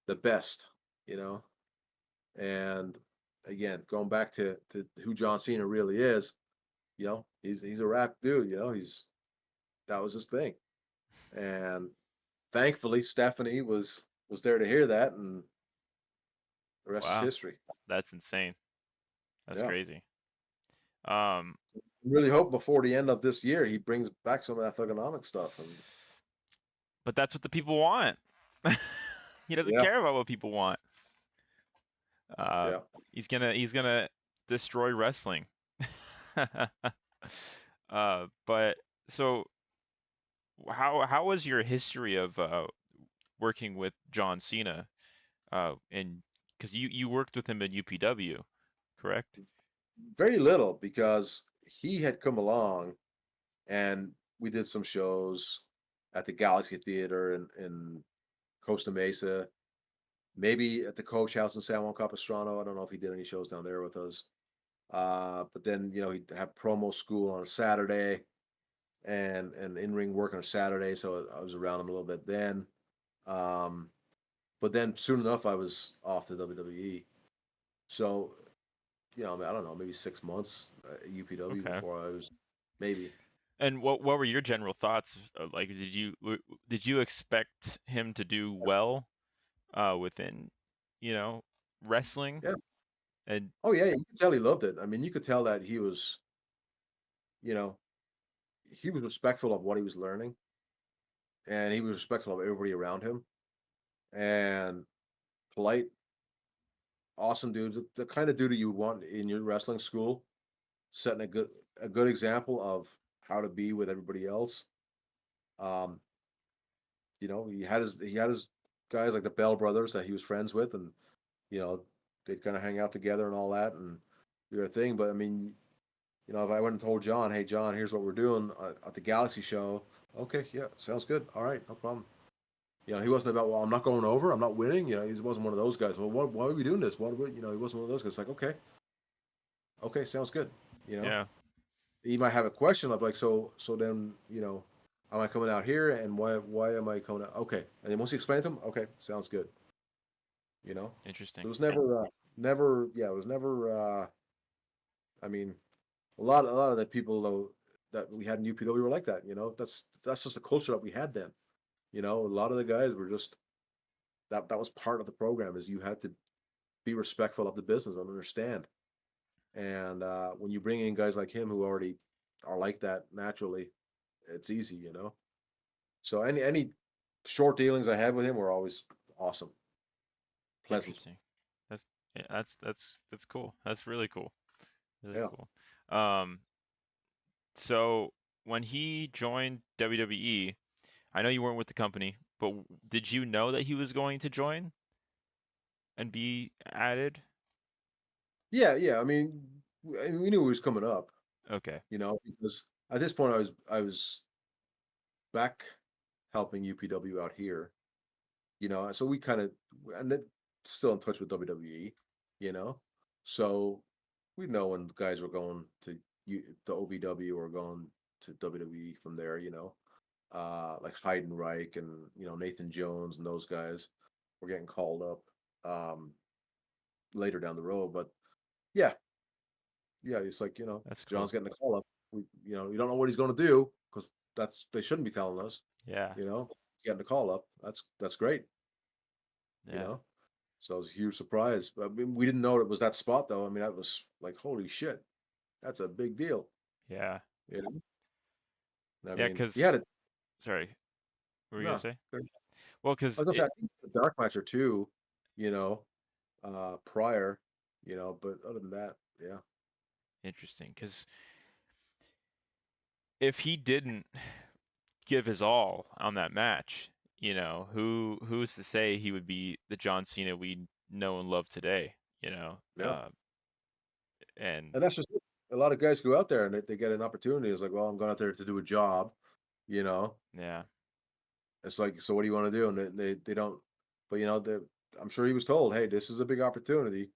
the best. you know and again, going back to who John Cena really is, he's a rap dude. That was his thing. And thankfully Stephanie was there to hear that, and the rest is
Wow.
history.
That's insane. That's
Yeah.
crazy. Um,
Really hope before the end of this year he brings back some of that thugonomic stuff. And
but that's what the people want. He doesn't
yeah,
care about what people want. Uh,
yeah.
he's gonna destroy wrestling. But so how was your history of working with John Cena? And because you worked with him in UPW, correct?
Very little, because he had come along and we did some shows at the Galaxy Theater in Costa Mesa, maybe at the Coach House in San Juan Capistrano. I don't know if he did any shows down there with us. But then he'd have promo school on a Saturday, and in ring work on a Saturday, so I was around him a little bit then. Um, but then soon enough, I was off to WWE. So I mean, I don't know, maybe 6 months at UPW
Okay.
before I was, maybe.
And what were your general thoughts? Like, did you expect him to do well within, you know, wrestling?
Yeah.
And
Oh yeah, you could tell he loved it. I mean, you could tell that you know, he was respectful of what he was learning, and he was respectful of everybody around him, and polite, awesome dude, the kind of dude that you would want in your wrestling school, setting a good example of how to be with everybody else. Um, he had his guys like the Bell brothers that he was friends with, and you know, they'd kind of hang out together and all that, and do their thing. But I mean, if I went and told John, "Hey, John, here's what we're doing at the Galaxy show," okay, yeah, sounds good. All right, no problem. He wasn't about, well, I'm not going over, I'm not winning. He wasn't one of those guys. Well, why are we doing this? He wasn't one of those guys. Like, okay, okay, sounds good. You know,
yeah,
he might have a question of like, so then, am I coming out here, and why am I coming out? Okay, and then once you explain to him, okay, sounds good. You know, it
interesting.
was never, yeah, it was never. I mean, a lot of the people though that we had in UPW were like that. That's just the culture that we had then. You know, a lot of the guys were just that was part of the program is you had to be respectful of the business and understand. And when you bring in guys like him who already are like that naturally, it's easy, you know. So any short dealings I had with him were always awesome, pleasant.
Interesting. That's yeah, that's cool. That's really cool. Really
Yeah.
cool. Um, so when he joined WWE, I know you weren't with the company, but did you know that he was going to join and be added?
Yeah, yeah. I mean, we knew he was coming up,
Okay.
you know, because at this point I was back helping UPW out here, you know, so we kind of and then still in touch with WWE, you know, so we know when guys were going to the OVW or going to WWE from there, you know, like Heidenreich and Nathan Jones and those guys were getting called up later down the road, but yeah, yeah, it's like
That's
John's
cool.
getting a call up. You don't know what he's going to do because they shouldn't be telling us.
Yeah.
You know, getting a call up. That's great. You
Yeah.
know, so it was a huge surprise. I mean, we didn't know it was that spot though. I mean, that was like holy shit. That's a big deal.
Yeah.
You know, I
Yeah,
mean, he had
'cause
it.
sorry, what were you gonna
No,
say?
I
Well, 'cause
was gonna say
it
I think the dark match or two. You know, prior. But other than that, yeah,
interesting, 'cause if he didn't give his all on that match, who's to say he would be the John Cena we know and love today, you know?
yeah.
And
And that's just it. A lot of guys go out there and they get an opportunity. It's like, well, I'm going out there to do a job, you know.
yeah,
It's like, so what do you want to do? And they don't. But I'm sure he was told, hey, this is a big opportunity.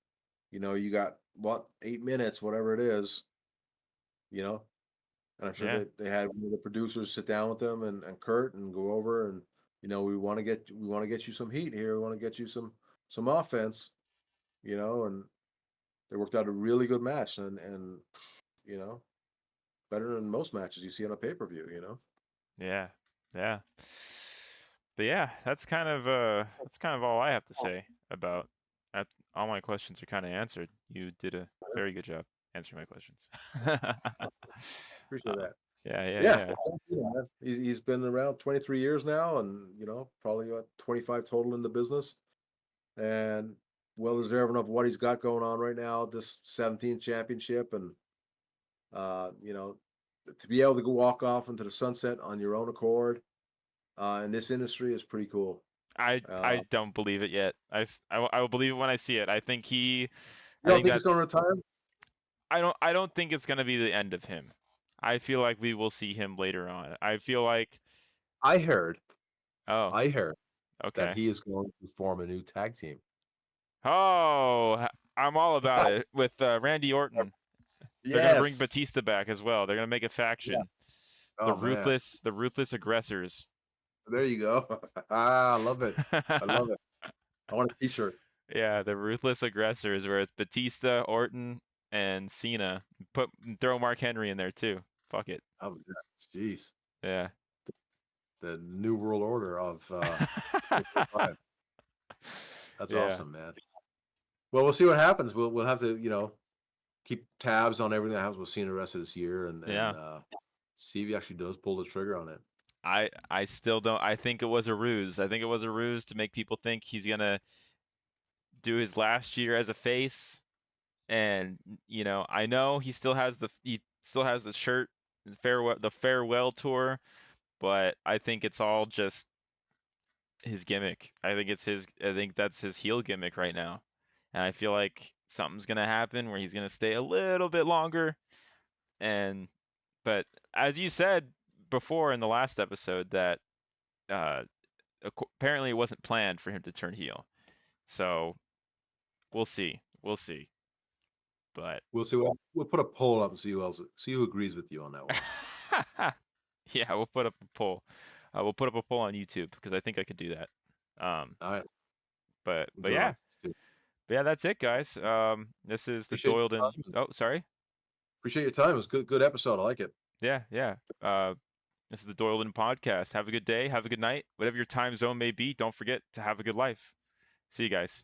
You got what 8 minutes, whatever it is, you know. And I'm sure
yeah,
they had one of the producers sit down with them and Kurt and go over and we want to get you some heat here. We want to get you some offense, and they worked out a really good match and you know better than most matches you see on a pay-per-view.
yeah, yeah. But yeah, that's kind of all I have to say about that. All my questions are kind of answered. You did a very good job answering my questions.
Appreciate that.
Yeah, yeah,
Yeah,
yeah.
well, man. He's been around 23 years now, and probably got 25 total in the business, and well deserving of what he's got going on right now. This 17th championship, and to be able to go walk off into the sunset on your own accord in this industry is pretty cool.
I don't believe it yet. I will believe it when I see it.
You
I
don't
think
think he's going to
that's
retire?
I don't think it's gonna be the end of him. I feel like we will see him later on. I feel like
I heard,
oh,
I heard that
okay.
he is going to form a new tag team.
Oh, I'm all about it with Randy Orton. They're gonna bring
Yes.
Batista back as well. They're gonna make a
Yeah.
faction.
Oh man.
The ruthless aggressors.
There you go. I love it. I love it. I want a T-shirt.
Yeah, the ruthless aggressors, where it's Batista, Orton, and Cena. Throw Mark Henry in there too. Fuck it.
Oh, yeah. Jeez.
Yeah.
The new world order of 2025. That's
Yeah.
awesome, man. Well, we'll see what happens. We'll have to, keep tabs on everything that happens with Cena the rest of this year and
Yeah.
see if he actually does pull the trigger on it.
I still don't. I think it was a ruse. I think it was a ruse to make people think he's gonna do his last year as a face. And I know he still has the shirt, the farewell tour, but I think it's all just his gimmick. I think that's his heel gimmick right now. And I feel like something's gonna happen where he's gonna stay a little bit longer. And but as you said before in the last episode that uh apparently it wasn't planned for him to turn heel. So we'll see. We'll see. But
We'll see. We'll put a poll up and see who agrees with you on that one.
yeah, we'll put up a poll. We'll put up a poll on YouTube because I think I could do that. Um,
All right.
but
We'll
but
do it
yeah,
on YouTube.
but yeah, that's it, guys. This is the
Appreciate your
DoyledIn.
time.
Oh, sorry.
Appreciate your time. It was good episode. I like it.
Yeah, yeah. This is the DoyledIn Podcast. Have a good day. Have a good night. Whatever your time zone may be, don't forget to have a good life. See you guys.